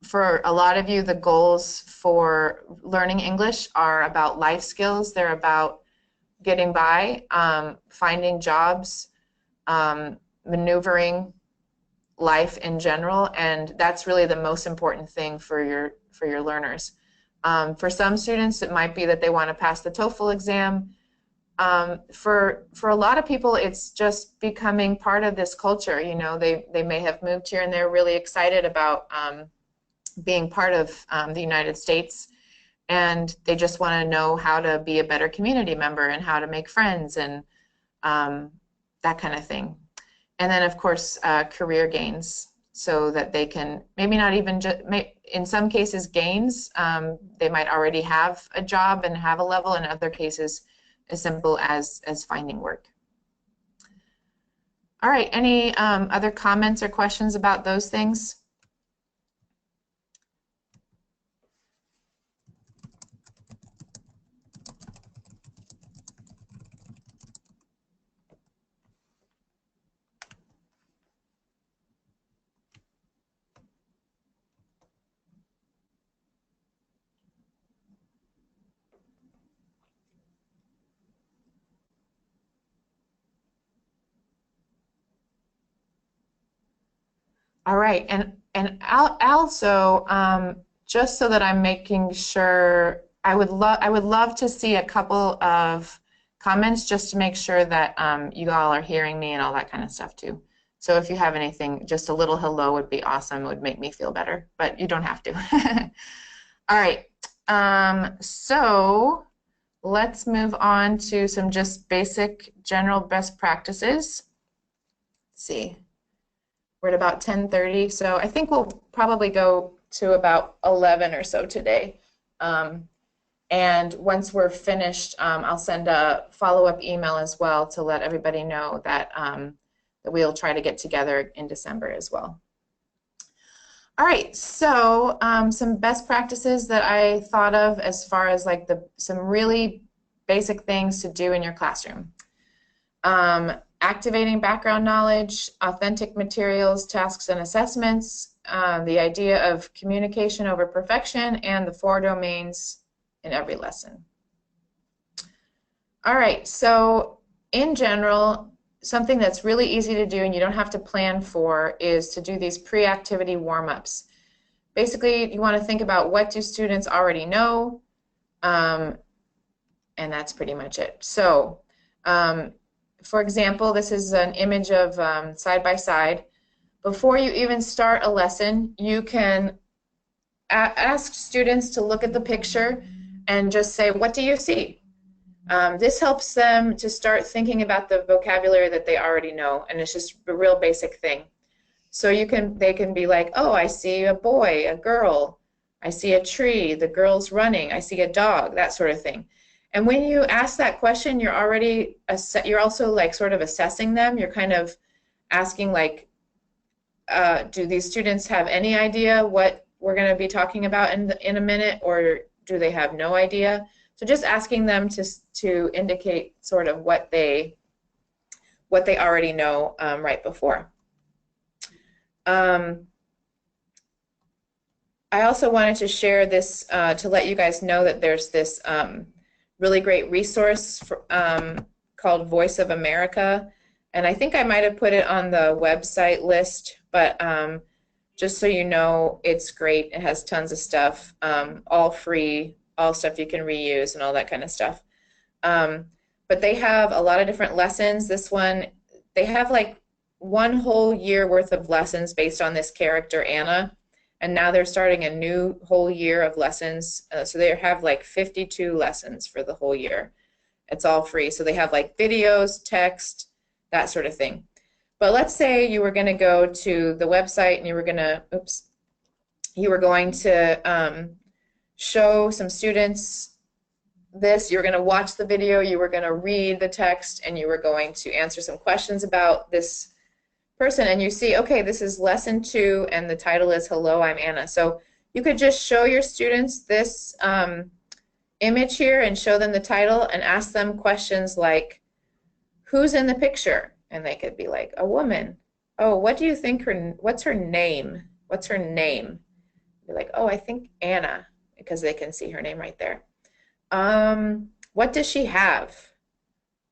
Speaker 1: for a lot of you, the goals for learning English are about life skills. They're about getting by, finding jobs, maneuvering life in general, and that's really the most important thing for your learners. For some students, it might be that they want to pass the TOEFL exam. For a lot of people, it's just becoming part of this culture. You know, they may have moved here and they're really excited about being part of the United States, and they just want to know how to be a better community member and how to make friends and that kind of thing. And then, of course, career gains, so that they can maybe not even just, in some cases, gains. They might already have a job and have a level. In other cases, as simple as finding work. All right, any other comments or questions about those things? All right, and also, just so that I'm making sure, I would love to see a couple of comments just to make sure that you all are hearing me and all that kind of stuff too. So if you have anything, just a little hello would be awesome. It would make me feel better, but you don't have to. All right, so let's move on to some just basic general best practices. Let's see. We're at about 10:30, so I think we'll probably go to about 11 or so today. And once we're finished, I'll send a follow-up email as well to let everybody know that, that we'll try to get together in December as well. All right, so some best practices that I thought of as far as like some really basic things to do in your classroom. Activating background knowledge, authentic materials, tasks, and assessments, the idea of communication over perfection, and the 4 domains in every lesson. All right, so in general, something that's really easy to do and you don't have to plan for is to do these pre-activity warm-ups. Basically, you want to think about what do students already know, and that's pretty much it. So, for example, this is an image of side by side. Before you even start a lesson, you can ask students to look at the picture and just say, what do you see? This helps them to start thinking about the vocabulary that they already know, and it's just a real basic thing. So they can be like, oh, I see a boy, a girl, I see a tree, the girl's running, I see a dog, that sort of thing. And when you ask that question, you're also like sort of assessing them. You're kind of asking like, do these students have any idea what we're going to be talking about in a minute, or do they have no idea? So just asking them to indicate sort of what they already know right before. I also wanted to share this to let you guys know that there's this really great resource for, called Voice of America, and I think I might have put it on the website list, but just so you know, it's great. It has tons of stuff, all free, all stuff you can reuse and all that kind of stuff. But they have a lot of different lessons. This one, they have like one whole year worth of lessons based on this character, Anna. And now they're starting a new whole year of lessons. So they have like 52 lessons for the whole year. It's all free. So they have like videos, text, that sort of thing. But let's say you were going to go to the website and you were going to, show some students this. You were going to watch the video, you were going to read the text, and you were going to answer some questions about this person, and you see, okay, this is lesson 2 and the title is Hello, I'm Anna. So you could just show your students this image here and show them the title and ask them questions like, who's in the picture? And they could be like, a woman. Oh, what do you think what's her name? What's her name? Be like, oh, I think Anna, because they can see her name right there. What does she have?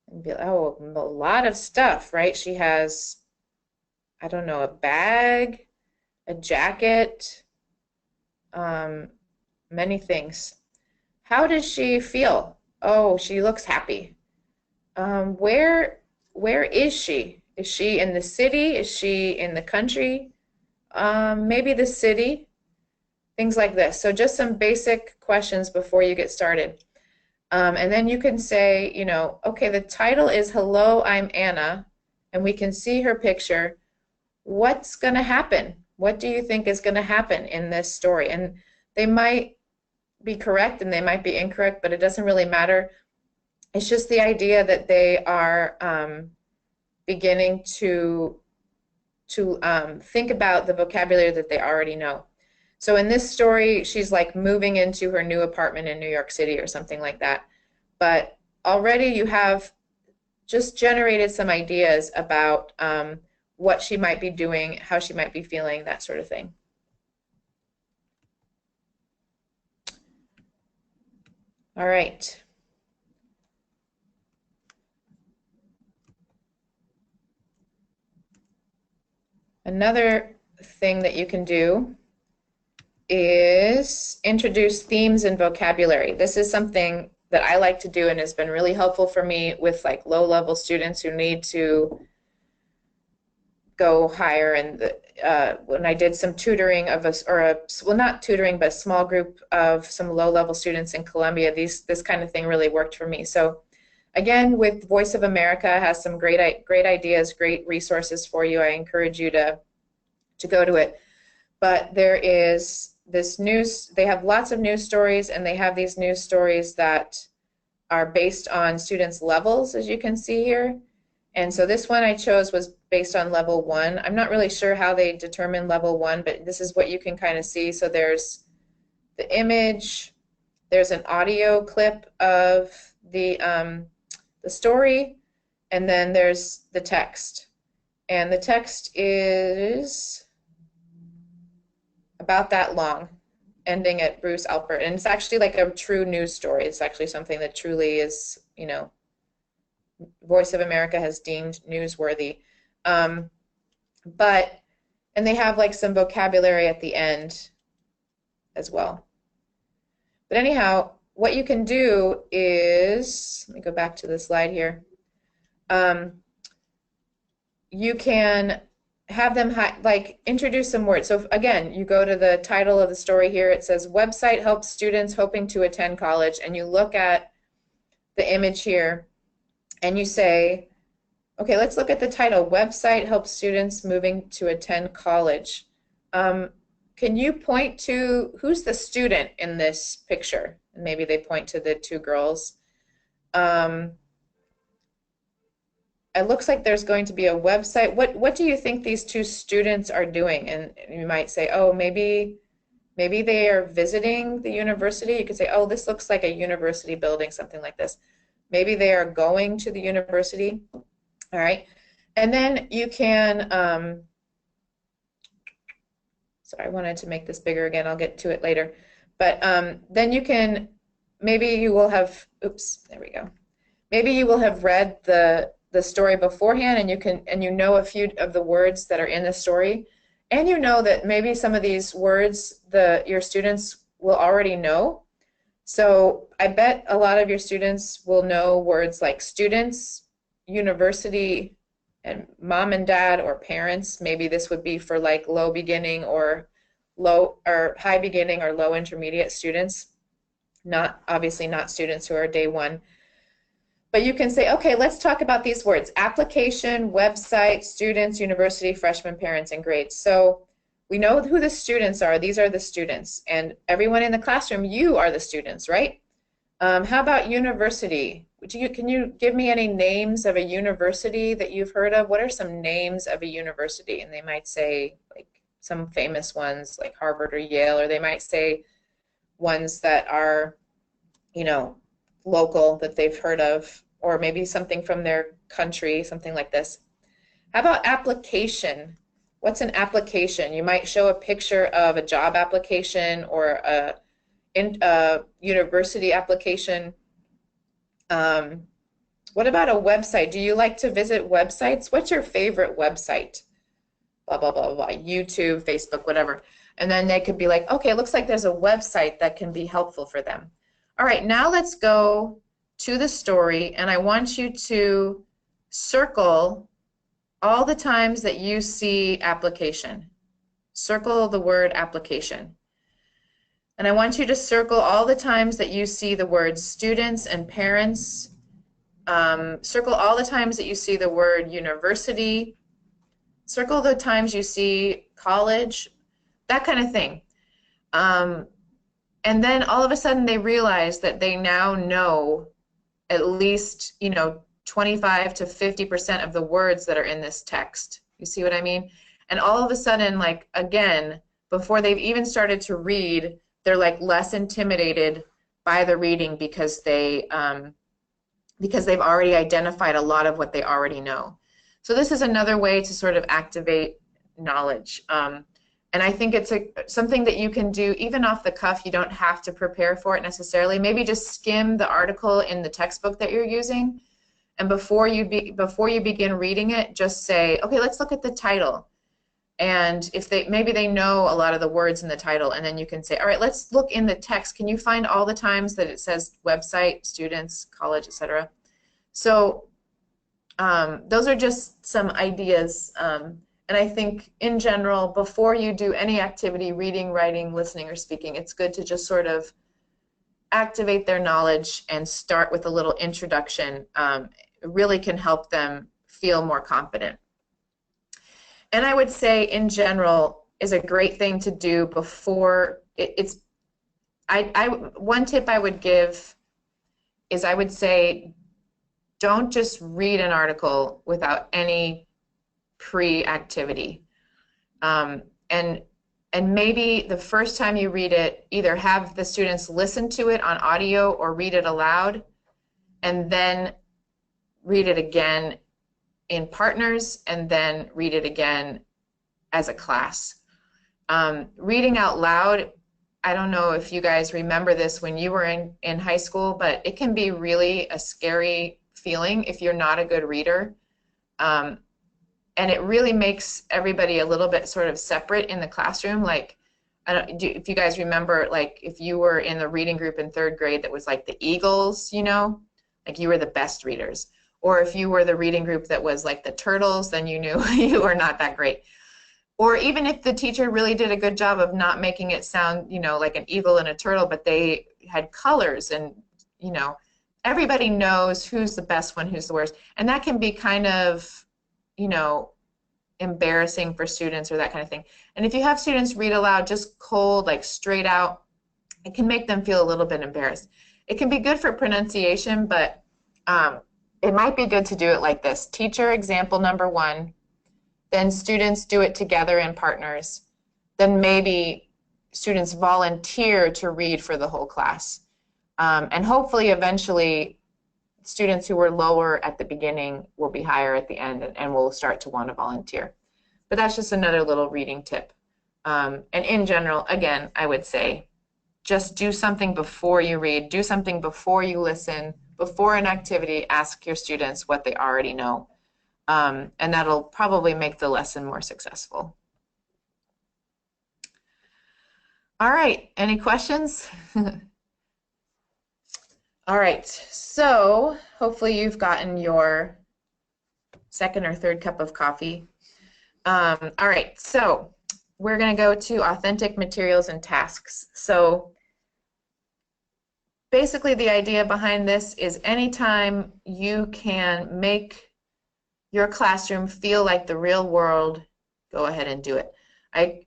Speaker 1: And be like, oh, a lot of stuff, right? She has, I don't know, a bag, a jacket, many things. How does she feel? Oh, she looks happy. Where is she? Is she in the city? Is she in the country? Maybe the city. Things like this. So just some basic questions before you get started. And then you can say, you know, okay, the title is Hello, I'm Anna, and we can see her picture. What's going to happen? What do you think is going to happen in this story? And they might be correct and they might be incorrect, but it doesn't really matter. It's just the idea that they are beginning to think about the vocabulary that they already know. So in this story, she's like moving into her new apartment in New York City or something like that. But already you have just generated some ideas about what she might be doing, how she might be feeling, that sort of thing. All right. Another thing that you can do is introduce themes and vocabulary. This is something that I like to do and has been really helpful for me with like low-level students who need to go higher. And when I did some tutoring of well, not tutoring, but a small group of some low-level students in Colombia, this kind of thing really worked for me. So again, with Voice of America, has some great ideas, great resources for you. I encourage you to go to it. But there is this news, they have lots of news stories, and they have these news stories that are based on students' levels, as you can see here. And so this one I chose was based on level 1. I'm not really sure how they determine level 1, but this is what you can kind of see. So there's the image, there's an audio clip of the story, and then there's the text. And the text is about that long, ending at Bruce Alpert. And it's actually like a true news story. It's actually something that truly is, you know, Voice of America has deemed newsworthy. And they have like some vocabulary at the end as well. But anyhow, what you can do is, let me go back to the slide here. You can have them like introduce some words. So again, you go to the title of the story here. It says website helps students hoping to attend college, and you look at the image here and you say, okay, let's look at the title, website helps students moving to attend college. Can you point to who's the student in this picture? And maybe they point to the 2 girls. It looks like there's going to be a website. What do you think these 2 students are doing? And you might say, oh, maybe they are visiting the university. You could say, oh, this looks like a university building, something like this. Maybe they are going to the university. All right. And then you can So I wanted to make this bigger again. I'll get to it later. But then you can, maybe you will have, oops, there we go. Maybe you will have read the story beforehand, and you know a few of the words that are in the story, and you know that maybe some of these words your students will already know. So I bet a lot of your students will know words like students, university, and mom and dad or parents. Maybe this would be for like low beginning or low or high beginning or low intermediate students, not obviously not students who are day one. But you can say, okay, let's talk about these words: application, website, students, university, freshmen, parents, and grades. So we know who the students are. These are the students. And everyone in the classroom, you are the students, right? How about university? Can you give me any names of a university that you've heard of? What are some names of a university? And they might say like some famous ones like Harvard or Yale, or they might say ones that are, you know, local that they've heard of, or maybe something from their country, something like this. How about application? What's an application? You might show a picture of a job application or a university application. What about a website? Do you like to visit websites? What's your favorite website? Blah, blah, blah, blah, YouTube, Facebook, whatever. And then they could be like, okay, it looks like there's a website that can be helpful for them. All right, now let's go to the story, and I want you to circle all the times that you see application. Circle the word application. And I want you to circle all the times that you see the words students and parents. Circle all the times that you see the word university. Circle the times you see college, that kind of thing. And then all of a sudden they realize that they now know at least, 25 to 50% of the words that are in this text. You see what I mean? And all of a sudden, like, again, before they've even started to read, they're like less intimidated by the reading because they've already identified a lot of what they already know. So this is another way to sort of activate knowledge. And I think it's something that you can do even off the cuff. You don't have to prepare for it necessarily. Maybe just skim the article in the textbook that you're using, and before you begin reading it, just say, okay, let's look at the title. And if maybe they know a lot of the words in the title, and then you can say, all right, let's look in the text. Can you find all the times that it says website, students, college, etc.? So those are just some ideas. And I think in general, before you do any activity, reading, writing, listening, or speaking, it's good to just sort of activate their knowledge and start with a little introduction. It really can help them feel more confident. And I would say in general is a great thing to do before one tip I would give is I would say don't just read an article without any pre-activity. And maybe the first time you read it, either have the students listen to it on audio or read it aloud, and then read it again in partners, and then read it again as a class. Reading out loud, I don't know if you guys remember this when you were in high school, but it can be really a scary feeling if you're not a good reader. And it really makes everybody a little bit sort of separate in the classroom. Like, if you guys remember, like if you were in the reading group in 3rd grade that was like the Eagles, like you were the best readers. Or if you were the reading group that was like the Turtles, then you knew you were not that great. Or even if the teacher really did a good job of not making it sound, like an eagle and a turtle, but they had colors and, everybody knows who's the best one, who's the worst. And that can be kind of, embarrassing for students or that kind of thing. And if you have students read aloud just cold, like straight out, it can make them feel a little bit embarrassed. It can be good for pronunciation, but it might be good to do it like this. Teacher example number 1, then students do it together in partners. Then maybe students volunteer to read for the whole class. And hopefully eventually students who were lower at the beginning will be higher at the end and will start to want to volunteer. But that's just another little reading tip. And in general, again, I would say just do something before you read, do something before you listen, before an activity, ask your students what they already know. And that'll probably make the lesson more successful. All right, any questions? All right, so hopefully you've gotten your second or third cup of coffee. All right, so we're going to go to authentic materials and tasks. So basically the idea behind this is anytime you can make your classroom feel like the real world, go ahead and do it.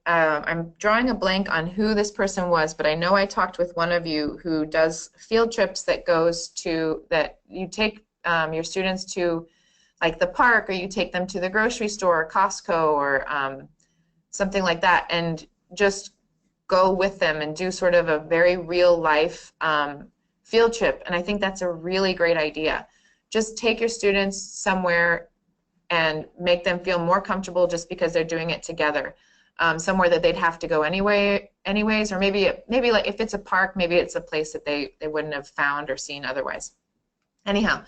Speaker 1: I'm drawing a blank on who this person was, but I know I talked with one of you who does field trips that you take your students to like the park, or you take them to the grocery store or Costco or something like that, and just go with them and do sort of a very real life field trip. And I think that's a really great idea. Just take your students somewhere and make them feel more comfortable just because they're doing it together. Somewhere that they'd have to go anyways, or maybe like if it's a park, maybe it's a place that they wouldn't have found or seen otherwise. Anyhow,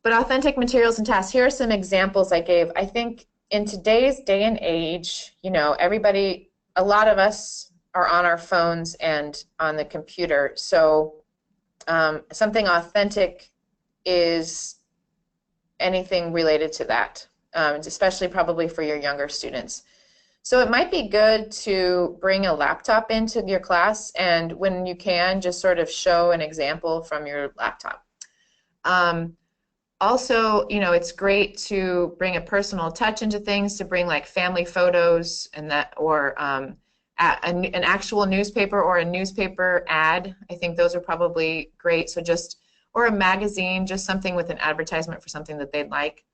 Speaker 1: but authentic materials and tasks, here are some examples I gave. I think in today's day and age, you know, a lot of us are on our phones and on the computer, so something authentic is anything related to that, especially probably for your younger students. So it might be good to bring a laptop into your class, and when you can, just sort of show an example from your laptop. Also, you know, it's great to bring a personal touch into things, to bring like family photos and that, or an actual newspaper or a newspaper ad. I think those are probably great. So or a magazine, just something with an advertisement for something that they'd like.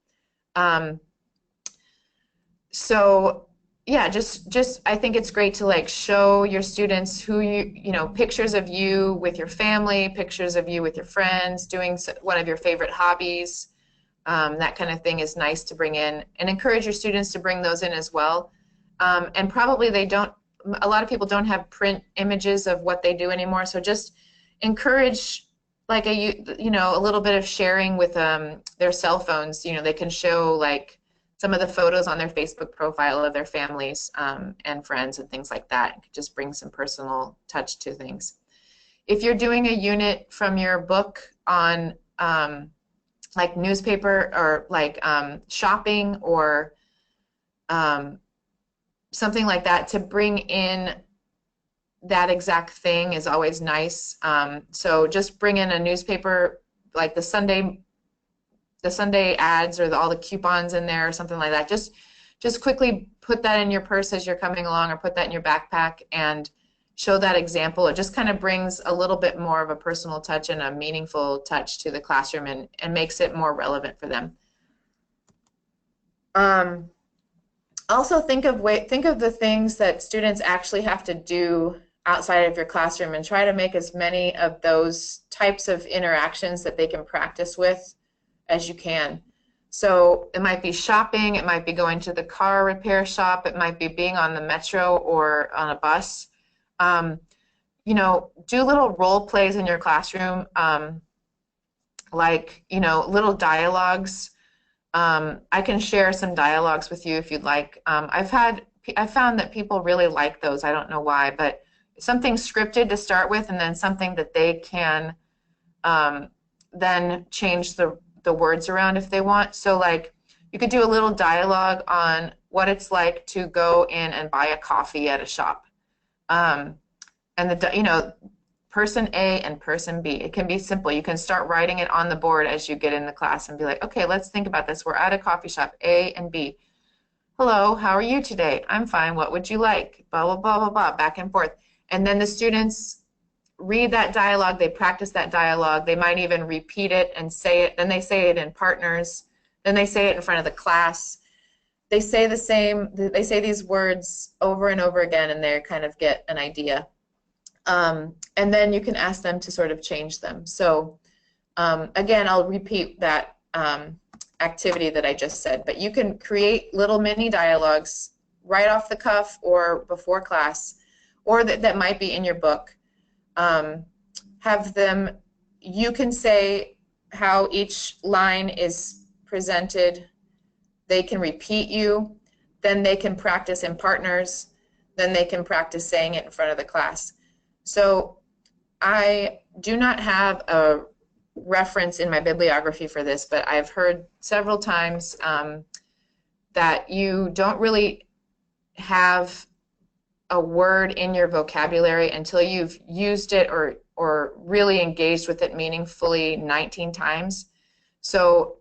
Speaker 1: So yeah, just I think it's great to like show your students who you know, pictures of you with your family, pictures of you with your friends, doing one of your favorite hobbies. That kind of thing is nice to bring in, and encourage your students to bring those in as well. And probably a lot of people don't have print images of what they do anymore, so just encourage like a little bit of sharing with their cell phones. You know, they can show like some of the photos on their Facebook profile of their families and friends and things like that. Just bring some personal touch to things. If you're doing a unit from your book on like newspaper or like shopping or something like that, to bring in that exact thing is always nice. So just bring in a newspaper, like the Sunday ads or all the coupons in there or something like that. Just quickly put that in your purse as you're coming along, or put that in your backpack and show that example. It just kind of brings a little bit more of a personal touch and a meaningful touch to the classroom, and makes it more relevant for them. Also think of the things that students actually have to do outside of your classroom, and try to make as many of those types of interactions that they can practice with as you can. So it might be shopping, it might be going to the car repair shop, it might be being on the metro or on a bus. You know, do little role plays in your classroom, like, you know, little dialogues. I can share some dialogues with you if you'd like. I've found that people really like those. I don't know why, but something scripted to start with, and then something that they can then change the words around if they want. So like you could do a little dialogue on what it's like to go in and buy a coffee at a shop. And you know, person A and person B. It can be simple. You can start writing it on the board as you get in the class and be like, okay, let's think about this. We're at a coffee shop, A and B. Hello, how are you today? I'm fine. What would you like? Blah, blah, blah, blah, blah, back and forth. And then the students read that dialogue, they practice that dialogue, they might even repeat it and say it, then they say it in partners, then they say it in front of the class. They say these words over and over again, and they kind of get an idea. And then you can ask them to sort of change them. So again, I'll repeat that activity that I just said, but you can create little mini dialogues right off the cuff or before class, or that might be in your book. Have them, you can say how each line is presented. They can repeat you, then they can practice in partners, then they can practice saying it in front of the class. So I do not have a reference in my bibliography for this, but I've heard several times that you don't really have a word in your vocabulary until you've used it or really engaged with it meaningfully 19 times. So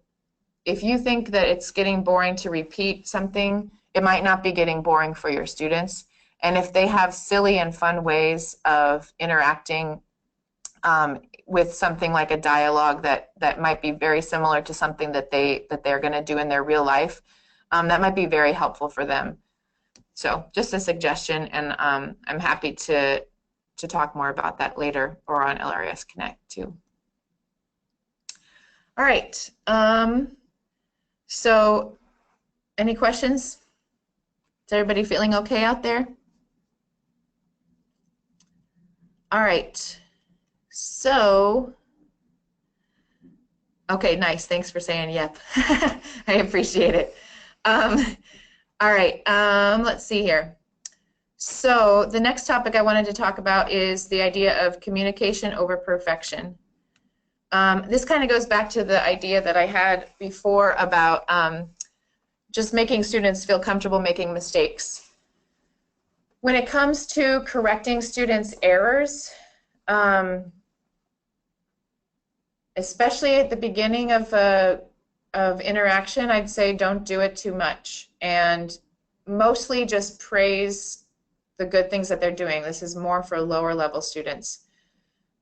Speaker 1: if you think that it's getting boring to repeat something, it might not be getting boring for your students. And if they have silly and fun ways of interacting with something like a dialogue that might be very similar to something that they're going to do in their real life, that might be very helpful for them. So just a suggestion, and I'm happy to talk more about that later or on LRS Connect too. All right. So any questions? Is everybody feeling okay out there? All right. So, okay, nice. Thanks for saying yep. I appreciate it. All right, let's see here. So the next topic I wanted to talk about is the idea of communication over perfection. This kind of goes back to the idea that I had before about just making students feel comfortable making mistakes. When it comes to correcting students' errors, especially at the beginning of interaction, I'd say don't do it too much, and mostly just praise the good things that they're doing. This is more for lower level students.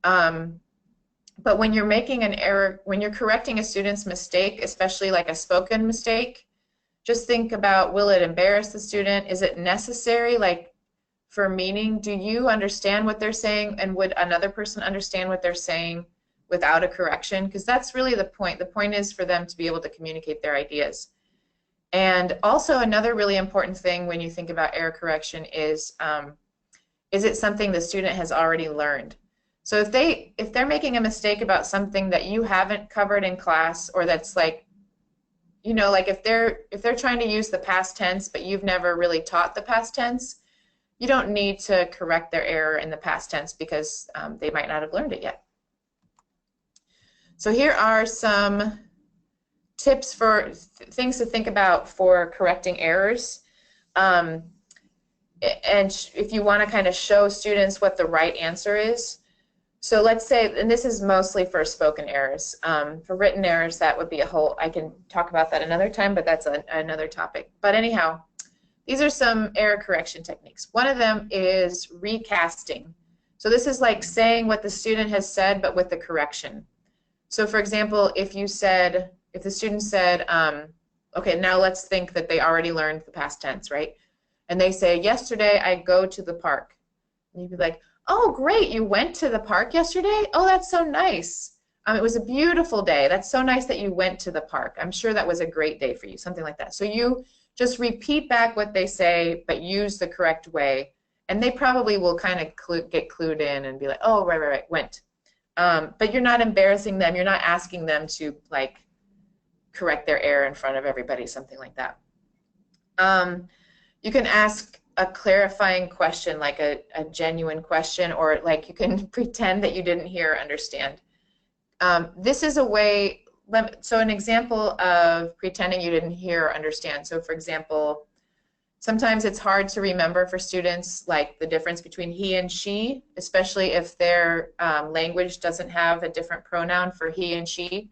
Speaker 1: But when you're making an error, when you're correcting a student's mistake, especially like a spoken mistake, just think about, will it embarrass the student? Is it necessary, like for meaning? Do you understand what they're saying, and would another person understand what they're saying without a correction? Because that's really the point. The point is for them to be able to communicate their ideas. And also another really important thing when you think about error correction is it something the student has already learned? So if they're making a mistake about something that you haven't covered in class, or that's like, you know, like if they're trying to use the past tense but you've never really taught the past tense, you don't need to correct their error in the past tense because they might not have learned it yet. So here are some tips for things to think about for correcting errors. And if you want to kind of show students what the right answer is. So let's say, and this is mostly for spoken errors. For written errors, that would be a whole, I can talk about that another time, but that's another topic. But anyhow, these are some error correction techniques. One of them is recasting. So this is like saying what the student has said, but with the correction. So for example, if the student said, okay, now let's think that they already learned the past tense, right? And they say, yesterday I go to the park. And you'd be like, oh, great, you went to the park yesterday? Oh, that's so nice. It was a beautiful day. That's so nice that you went to the park. I'm sure that was a great day for you, something like that. So you just repeat back what they say, but use the correct way. And they probably will kind of get clued in and be like, oh, right, went. But you're not embarrassing them. You're not asking them to, like, correct their error in front of everybody, something like that. You can ask a clarifying question, like a genuine question, or like you can pretend that you didn't hear or understand. This is a way, so an example of pretending you didn't hear or understand. So for example, sometimes it's hard to remember for students, like the difference between he and she, especially if their language doesn't have a different pronoun for he and she.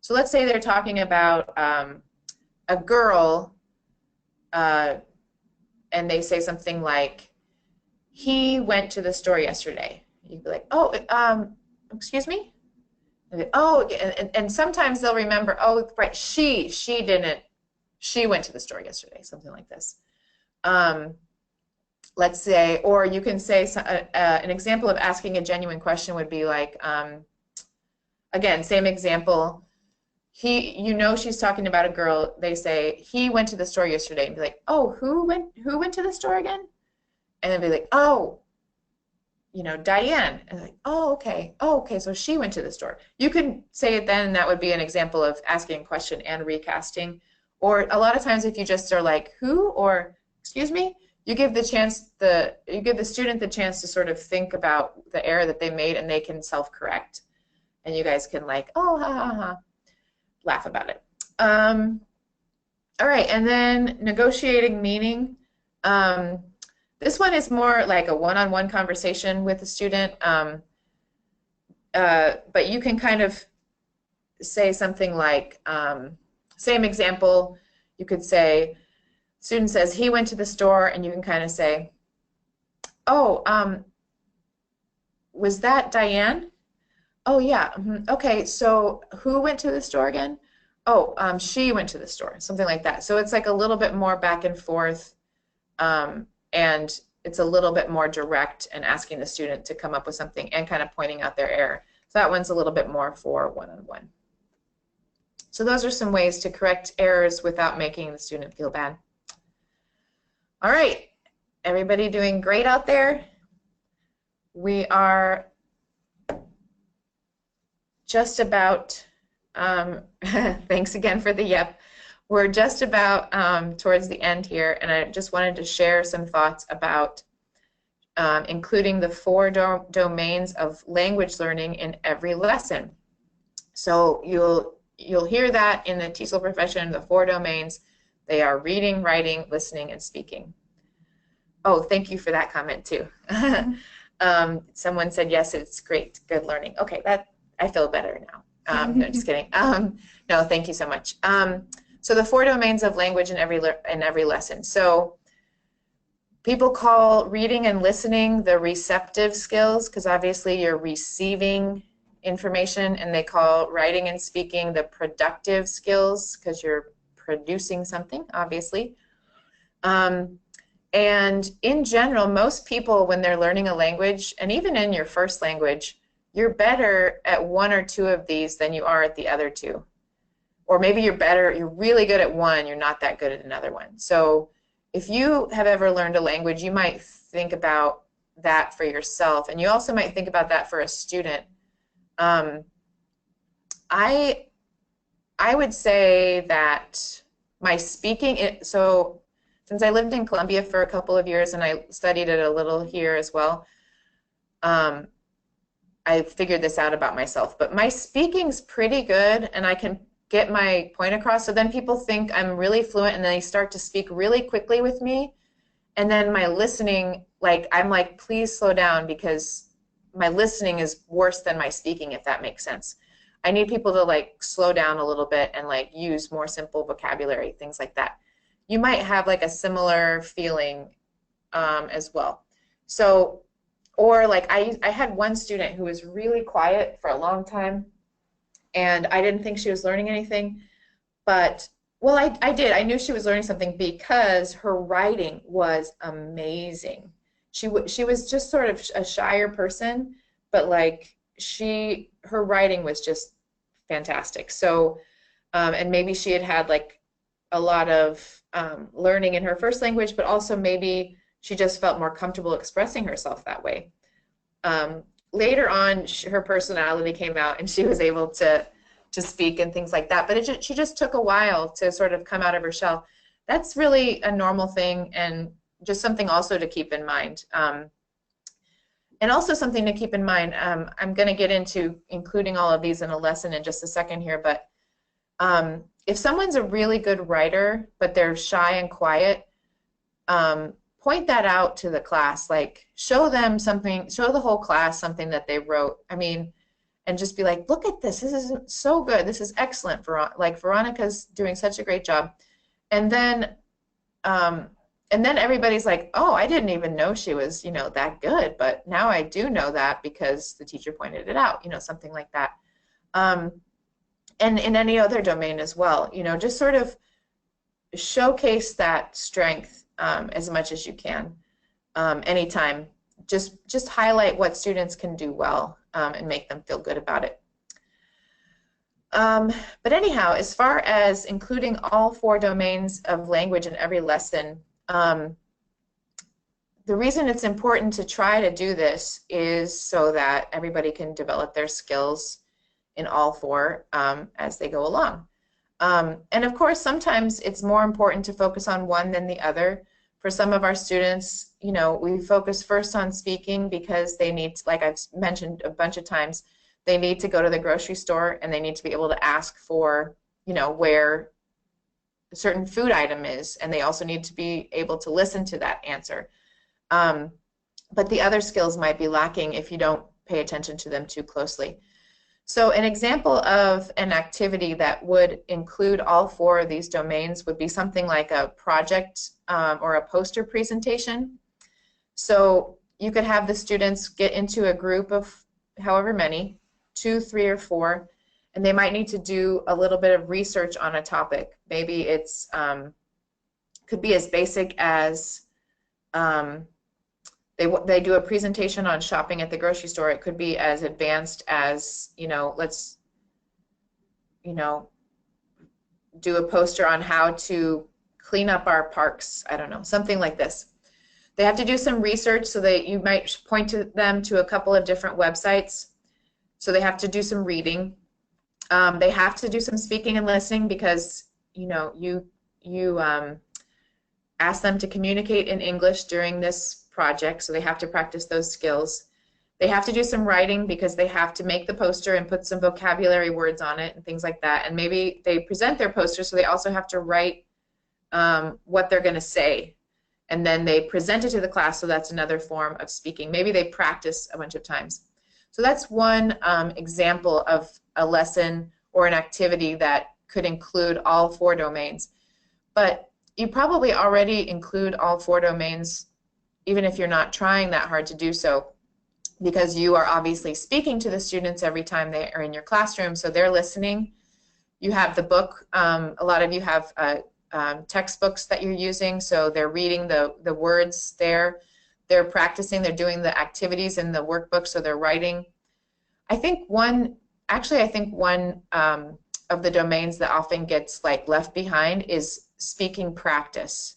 Speaker 1: So let's say they're talking about a girl, and they say something like, he went to the store yesterday. You'd be like, oh, excuse me? Oh, and sometimes they'll remember, oh, right, she didn't, she went to the store yesterday, something like this. Let's say, or you can say, an example of asking a genuine question would be like, again, same example, you know she's talking about a girl. They say, he went to the store yesterday, and be like, oh, who went to the store again? And then be like, oh, you know, Diane. And like, oh, okay, so she went to the store. You can say it then, and that would be an example of asking a question and recasting. Or a lot of times if you just are like, who, or excuse me, you give the student the chance to sort of think about the error that they made, and they can self-correct. And you guys can like, oh, ha, ha, ha, laugh about it. All right, and then negotiating meaning. This one is more like a one-on-one conversation with a student, but you can kind of say something like, same example, you could say, student says he went to the store, and you can kind of say, oh, was that Diane? Oh, yeah. Okay, so who went to the store again? Oh, she went to the store, something like that. So it's like a little bit more back and forth, and it's a little bit more direct and asking the student to come up with something and kind of pointing out their error. So that one's a little bit more for one-on-one. So those are some ways to correct errors without making the student feel bad. All right, everybody doing great out there? We are just about, thanks again for the yep. We're just about towards the end here, and I just wanted to share some thoughts about including the 4 domains of language learning in every lesson. So you'll hear that in the TESOL profession, the 4 domains. They are reading, writing, listening, and speaking. Oh, thank you for that comment too. Someone said, yes, it's great, good learning. Okay, that I feel better now. No, just kidding. No, thank you so much. So the 4 domains of language in every lesson. So people call reading and listening the receptive skills, because obviously you're receiving information, and they call writing and speaking the productive skills, because you're producing something, obviously. And in general, most people, when they're learning a language, and even in your first language, you're better at 1 or 2 of these than you are at the other 2. Or maybe you're really good at one, you're not that good at another one. So if you have ever learned a language, you might think about that for yourself, and you also might think about that for a student. I would say that my speaking, so since I lived in Colombia for a couple of years and I studied it a little here as well, I figured this out about myself, but my speaking's pretty good, and I can get my point across. So then people think I'm really fluent, and then they start to speak really quickly with me, and then my listening, like, I'm like, please slow down, because my listening is worse than my speaking, if that makes sense. I need people to like slow down a little bit and like use more simple vocabulary, things like that. You might have like a similar feeling as well. So, or like I had one student who was really quiet for a long time, and I didn't think she was learning anything, but, well, I did. I knew she was learning something because her writing was amazing. She was just sort of a shyer person, but like her writing was just fantastic. So, and maybe she had like a lot of learning in her first language, but also maybe she just felt more comfortable expressing herself that way. Later on, her personality came out, and she was able to speak and things like that. But she just took a while to sort of come out of her shell. That's really a normal thing, and just something also to keep in mind. And also something to keep in mind, I'm going to get into including all of these in a lesson in just a second here, but if someone's a really good writer, but they're shy and quiet, point that out to the class. Like, show them something, show the whole class something that they wrote. I mean, and just be like, look at this. This is so good. This is excellent. Like, Veronica's doing such a great job. And then everybody's like, oh, I didn't even know she was, that good. But now I do know that because the teacher pointed it out, something like that. And in any other domain as well, just sort of showcase that strength as much as you can anytime. Just highlight what students can do well and make them feel good about it. But anyhow, as far as including all 4 domains of language in every lesson, the reason it's important to try to do this is so that everybody can develop their skills in all 4 as they go along. And of course, sometimes it's more important to focus on one than the other. For some of our students, you know, we focus first on speaking because they need to, like I've mentioned a bunch of times, they need to go to the grocery store and they need to be able to ask for, you know, where a certain food item is, and they also need to be able to listen to that answer. But the other skills might be lacking if you don't pay attention to them too closely. So an example of an activity that would include all 4 of these domains would be something like a project or a poster presentation. So you could have the students get into a group of however many, 2, 3, or 4, and they might need to do a little bit of research on a topic. Maybe it's could be as basic as they do a presentation on shopping at the grocery store. It could be as advanced as, you know, let's, you know, do a poster on how to clean up our parks. I don't know, something like this. They have to do some research, so that you might point to them to a couple of different websites. So they have to do some reading. They have to do some speaking and listening because, you know, you ask them to communicate in English during this project, so they have to practice those skills. They have to do some writing because they have to make the poster and put some vocabulary words on it and things like that. And maybe they present their poster, so they also have to write what they're going to say. And then they present it to the class, so that's another form of speaking. Maybe they practice a bunch of times. So that's one example of a lesson or an activity that could include all 4 domains. But you probably already include all 4 domains, even if you're not trying that hard to do so, because you are obviously speaking to the students every time they are in your classroom, so they're listening. You have the book. A lot of you have textbooks that you're using, so they're reading the words there. They're practicing, they're doing the activities in the workbook, so they're writing. I think one of the domains that often gets left behind is speaking practice.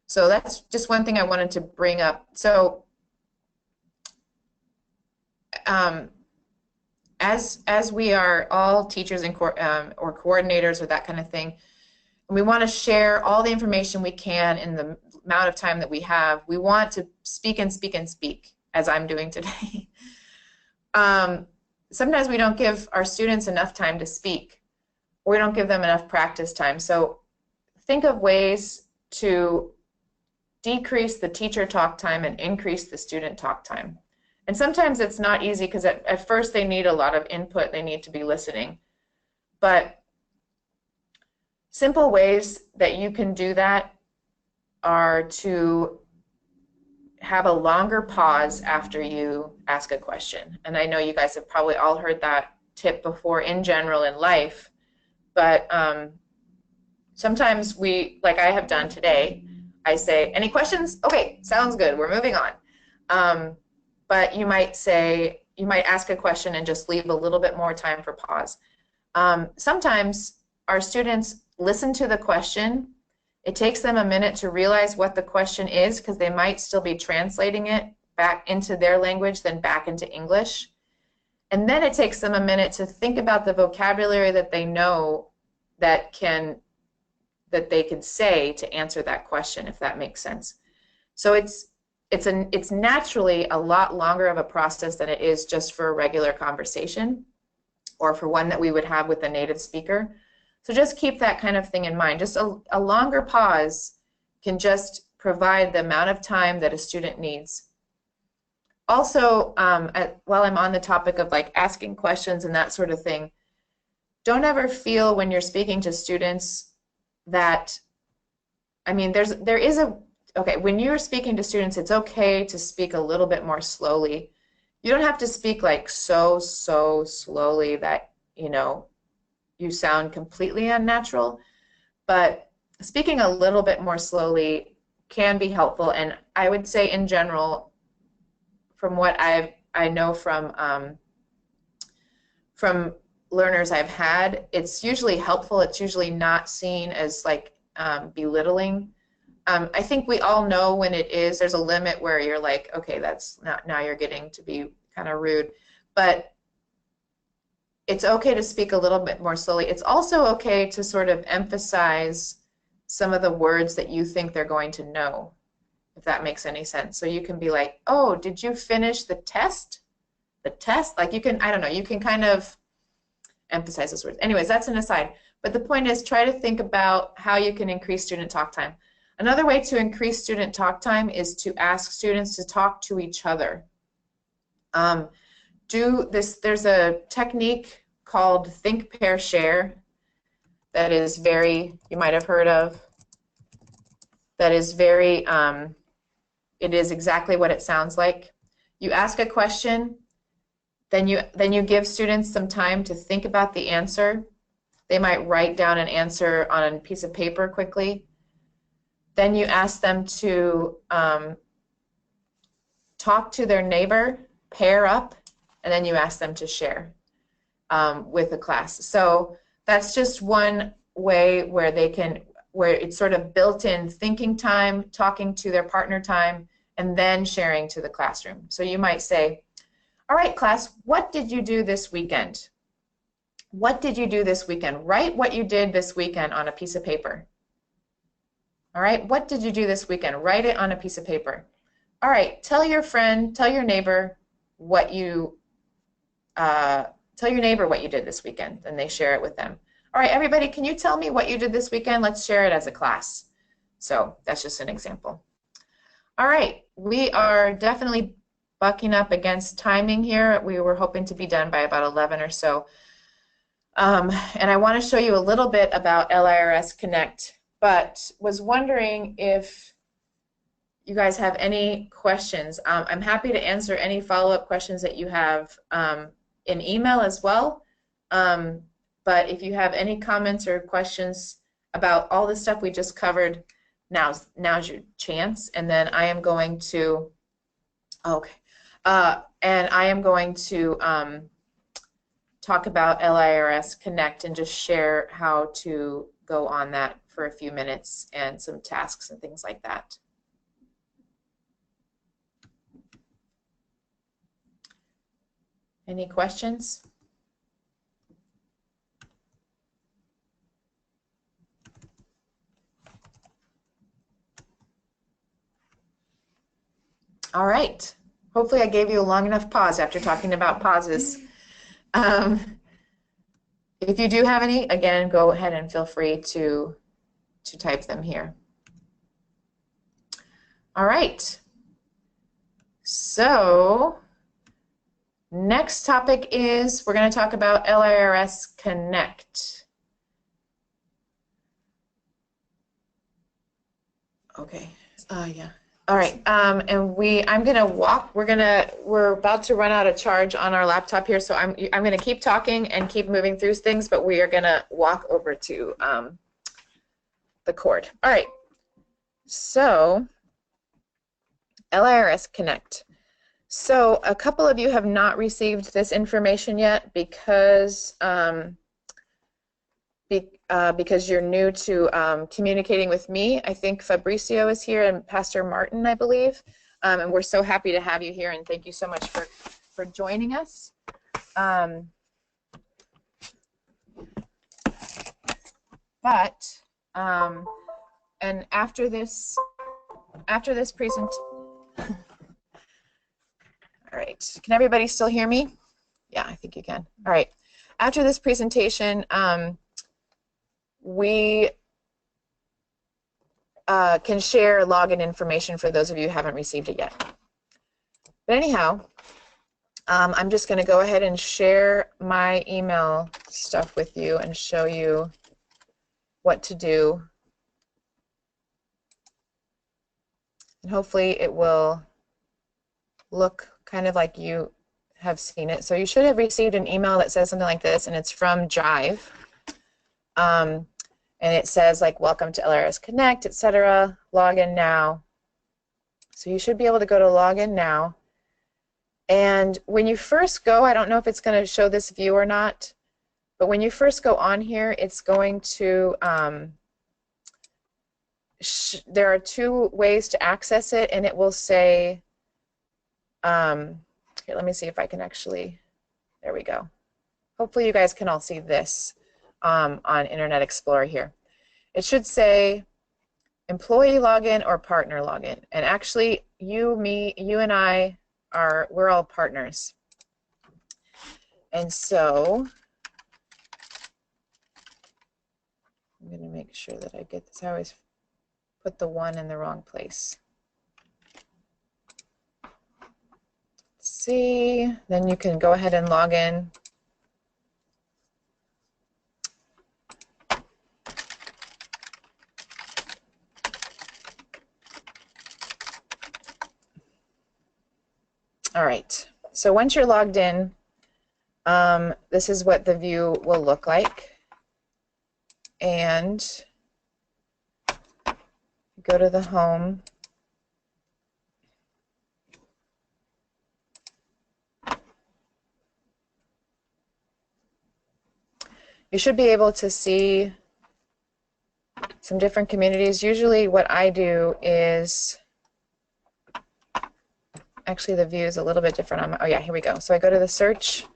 Speaker 1: So that's just one thing I wanted to bring up. So as we are all teachers and or coordinators or that kind of thing, and we want to share all the information we can in the amount of time that we have, we want to speak and speak and speak, as I'm doing today. Sometimes we don't give our students enough time to speak, or we don't give them enough practice time. So think of ways to decrease the teacher talk time and increase the student talk time. And sometimes it's not easy because at first they need a lot of input, they need to be listening. But simple ways that you can do that are to have a longer pause after you ask a question. And I know you guys have probably all heard that tip before in general in life, but sometimes we, like I have done today, I say, any questions? Okay, sounds good, we're moving on. But you might ask a question and just leave a little bit more time for pause. Sometimes our students listen to the question. It takes them a minute to realize what the question is because they might still be translating it back into their language, then back into English. And then it takes them a minute to think about the vocabulary that they know that they can say to answer that question, if that makes sense. So it's naturally a lot longer of a process than it is just for a regular conversation or for one that we would have with a native speaker. So just keep that kind of thing in mind. Just a longer pause can just provide the amount of time that a student needs. Also, while I'm on the topic of asking questions and that sort of thing, don't ever feel when you're speaking to students that, I mean, when you're speaking to students, it's okay to speak a little bit more slowly. You don't have to speak so slowly that, you sound completely unnatural, but speaking a little bit more slowly can be helpful. And I would say in general, from what I know from learners I've had, it's usually helpful. It's usually not seen as like belittling. I think we all know when it is. There's a limit where you're like, okay, that's not, now you're getting to be kind of rude. But it's okay to speak a little bit more slowly. It's also okay to sort of emphasize some of the words that you think they're going to know, if that makes any sense. So you can be like, oh, did you finish the test? The test? Like you can, I don't know, you can kind of emphasize those words. Anyways, that's an aside. But the point is, try to think about how you can increase student talk time. Another way to increase student talk time is to ask students to talk to each other. There's a technique called think, pair, share that is very, you might have heard of, that is very, it is exactly what it sounds like. You ask a question, then you give students some time to think about the answer. They might write down an answer on a piece of paper quickly. Then you ask them to talk to their neighbor, pair up, and then you ask them to share with the class. So that's just one way where they can, where it's sort of built-in thinking time, talking to their partner time, and then sharing to the classroom. So you might say, all right, class, what did you do this weekend? What did you do this weekend? Write what you did this weekend on a piece of paper. All right, what did you do this weekend? Write it on a piece of paper. All right, tell your friend, tell your neighbor what you did this weekend, and they share it with them. All right, everybody, can you tell me what you did this weekend? Let's share it as a class. So that's just an example. All right, we are definitely bucking up against timing here. We were hoping to be done by about 11 or so. And I want to show you a little bit about LIRS Connect, but was wondering if you guys have any questions. I'm happy to answer any follow-up questions that you have in email as well. But if you have any comments or questions about all the stuff we just covered, now's your chance. And then I am going to, talk about LIRS Connect and just share how to go on that for a few minutes and some tasks and things like that. Any questions? All right. Hopefully I gave you a long enough pause after talking about pauses. If you do have any, again, go ahead and feel free to type them here. All right. So next topic is we're going to talk about LIRS Connect. Okay. Yeah. All right. And we're about to run out of charge on our laptop here, so I'm going to keep talking and keep moving through things, but we are going to walk over to the cord. All right. So LIRS Connect. So a couple of you have not received this information yet because you're new to communicating with me. I think Fabricio is here and Pastor Martin, I believe. And we're so happy to have you here, and thank you so much for joining us. And after this presentation, all right, can everybody still hear me? Yeah, I think you can. All right, after this presentation, we can share login information for those of you who haven't received it yet. But anyhow, I'm just going to go ahead and share my email stuff with you and show you what to do. And hopefully it will look kind of like you have seen it. So you should have received an email that says something like this, and it's from Jive. And it says like, welcome to LIRS Connect, etc. Login now. So you should be able to go to login now. And when you first go, I don't know if it's going to show this view or not, But when you first go on here, it's going to, there are two ways to access it, and it will say, here, let me see if I can actually, there we go. Hopefully you guys can all see this on Internet Explorer here. It should say employee login or partner login. And actually, you and I we're all partners. And so I'm going to make sure that I get this. I always put the 1 in the wrong place. Let's see. Then you can go ahead and log in. All right. So once you're logged in, this is what the view will look like. And go to the home. You should be able to see some different communities. Usually what I do is, actually the view is a little bit different. Oh yeah, here we go. So I go to the search,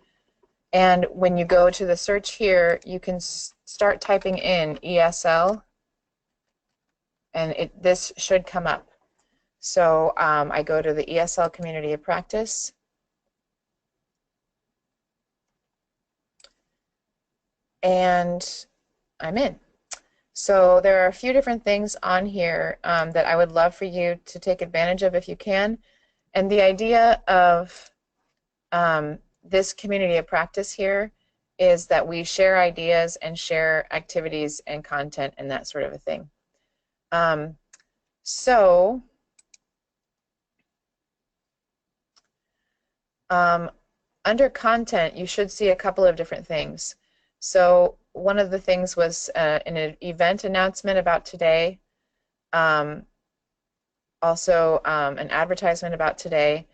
Speaker 1: and when you go to the search here, you can start typing in ESL, and this should come up. So I go to the ESL Community of Practice, and I'm in. So there are a few different things on here that I would love for you to take advantage of if you can. And the idea of this community of practice here is that we share ideas and share activities and content and that sort of a thing. Under content, you should see a couple of different things. So one of the things was an event announcement about today, also an advertisement about today,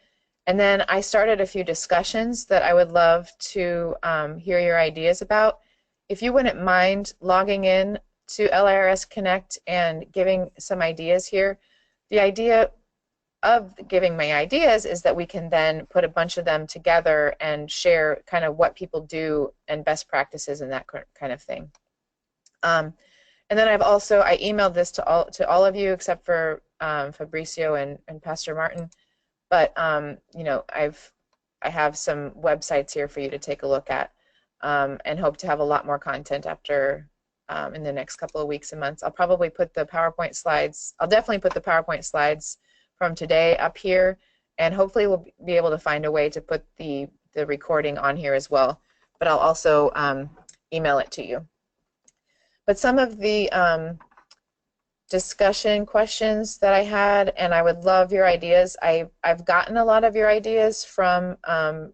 Speaker 1: and then I started a few discussions that I would love to hear your ideas about. If you wouldn't mind logging in to LIRS Connect and giving some ideas here, the idea of giving my ideas is that we can then put a bunch of them together and share kind of what people do and best practices and that kind of thing. And then I emailed this to all of you except for Fabricio and Pastor Martin, but you know, I have some websites here for you to take a look at, and hope to have a lot more content after in the next couple of weeks and months. I'll probably put the PowerPoint slides. I'll definitely put the PowerPoint slides from today up here, and hopefully we'll be able to find a way to put the recording on here as well. But I'll also email it to you. But some of the discussion questions that I had, and I would love your ideas. I've gotten a lot of your ideas from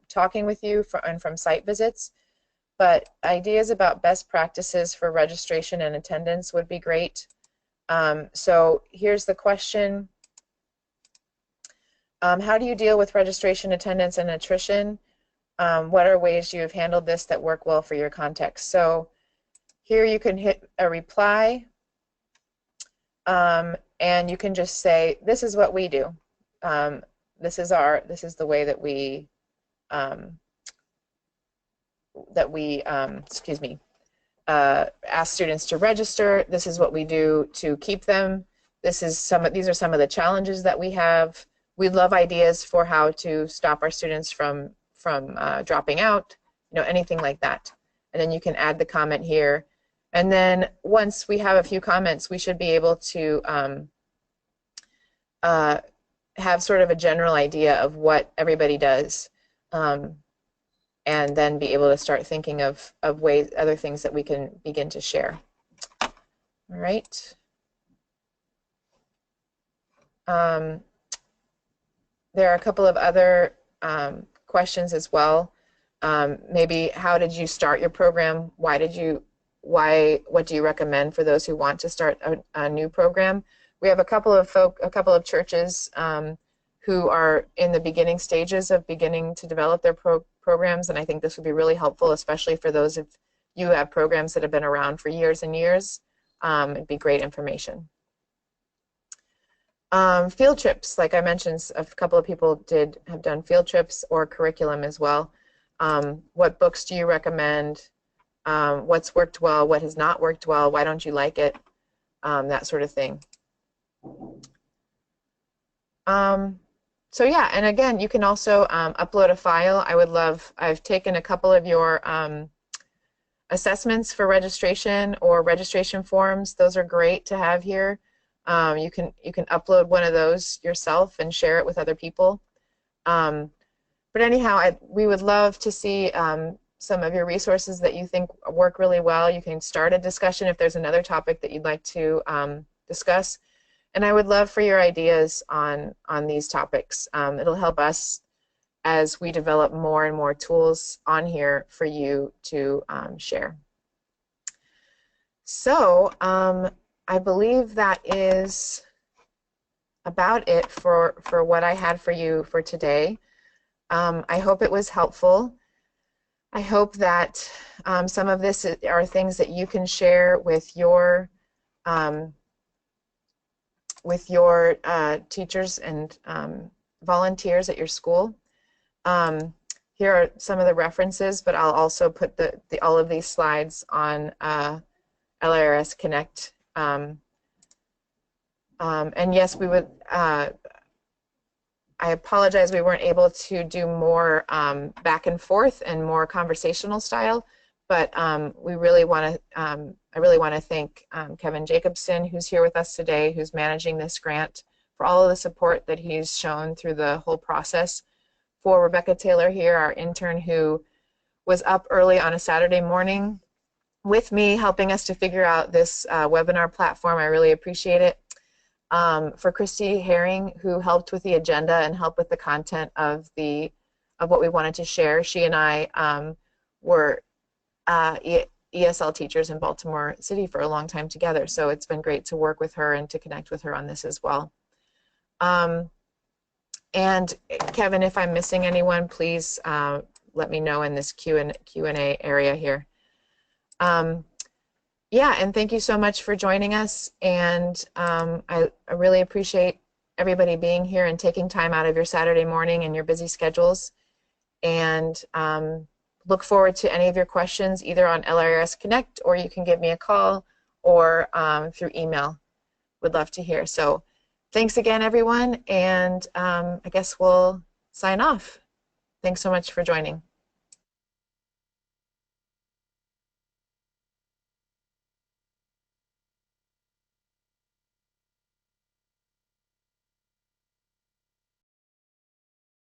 Speaker 1: talking with you and from site visits, but ideas about best practices for registration and attendance would be great. So here's the question. How do you deal with registration, attendance, and attrition? What are ways you have handled this that work well for your context? So here you can hit a reply, and you can just say, this is what we do. This is the way that we ask students to register. This is what we do to keep them. These are some of the challenges that we have. We'd love ideas for how to stop our students from dropping out, you know, anything like that. And then you can add the comment here. And then once we have a few comments, we should be able to have sort of a general idea of what everybody does, and then be able to start thinking of other things that we can begin to share. All right. There are a couple of other questions as well. Maybe how did you start your program? What do you recommend for those who want to start a new program? We have a couple of churches who are in the beginning stages of beginning to develop their programs, and I think this would be really helpful, especially for those of you have programs that have been around for years and years, it'd be great information. Field trips, like I mentioned, a couple of people have done field trips or curriculum as well. What books do you recommend? What's worked well? What has not worked well? Why don't you like it? That sort of thing. So yeah, and again, you can also upload a file. I've taken a couple of your assessments for registration or registration forms. Those are great to have here. You can upload one of those yourself and share it with other people. But anyhow, we would love to see some of your resources that you think work really well. You can start a discussion if there's another topic that you'd like to discuss. And I would love for your ideas on these topics. It'll help us as we develop more and more tools on here for you to share. So I believe that is about it for what I had for you for today. I hope it was helpful. I hope that some of this are things that you can share with your teachers and volunteers at your school. Here are some of the references, but I'll also put all of these slides on LRS Connect. And yes, we would. I apologize we weren't able to do more back and forth and more conversational style, but we really want to. I really want to thank Kevin Jacobson, who's here with us today, who's managing this grant, for all of the support that he's shown through the whole process. For Rebecca Taylor here, our intern, who was up early on a Saturday morning with me, helping us to figure out this webinar platform. I really appreciate it. For Christy Herring, who helped with the agenda and helped with the content of what we wanted to share. She and I were ESL teachers in Baltimore City for a long time together, so it's been great to work with her and to connect with her on this as well. And Kevin, if I'm missing anyone, please let me know in this Q&A area here. Yeah, and thank you so much for joining us, and I really appreciate everybody being here and taking time out of your Saturday morning and your busy schedules, and look forward to any of your questions either on LRS Connect, or you can give me a call, or through email. Would love to hear. So thanks again, everyone, and I guess we'll sign off. Thanks so much for joining.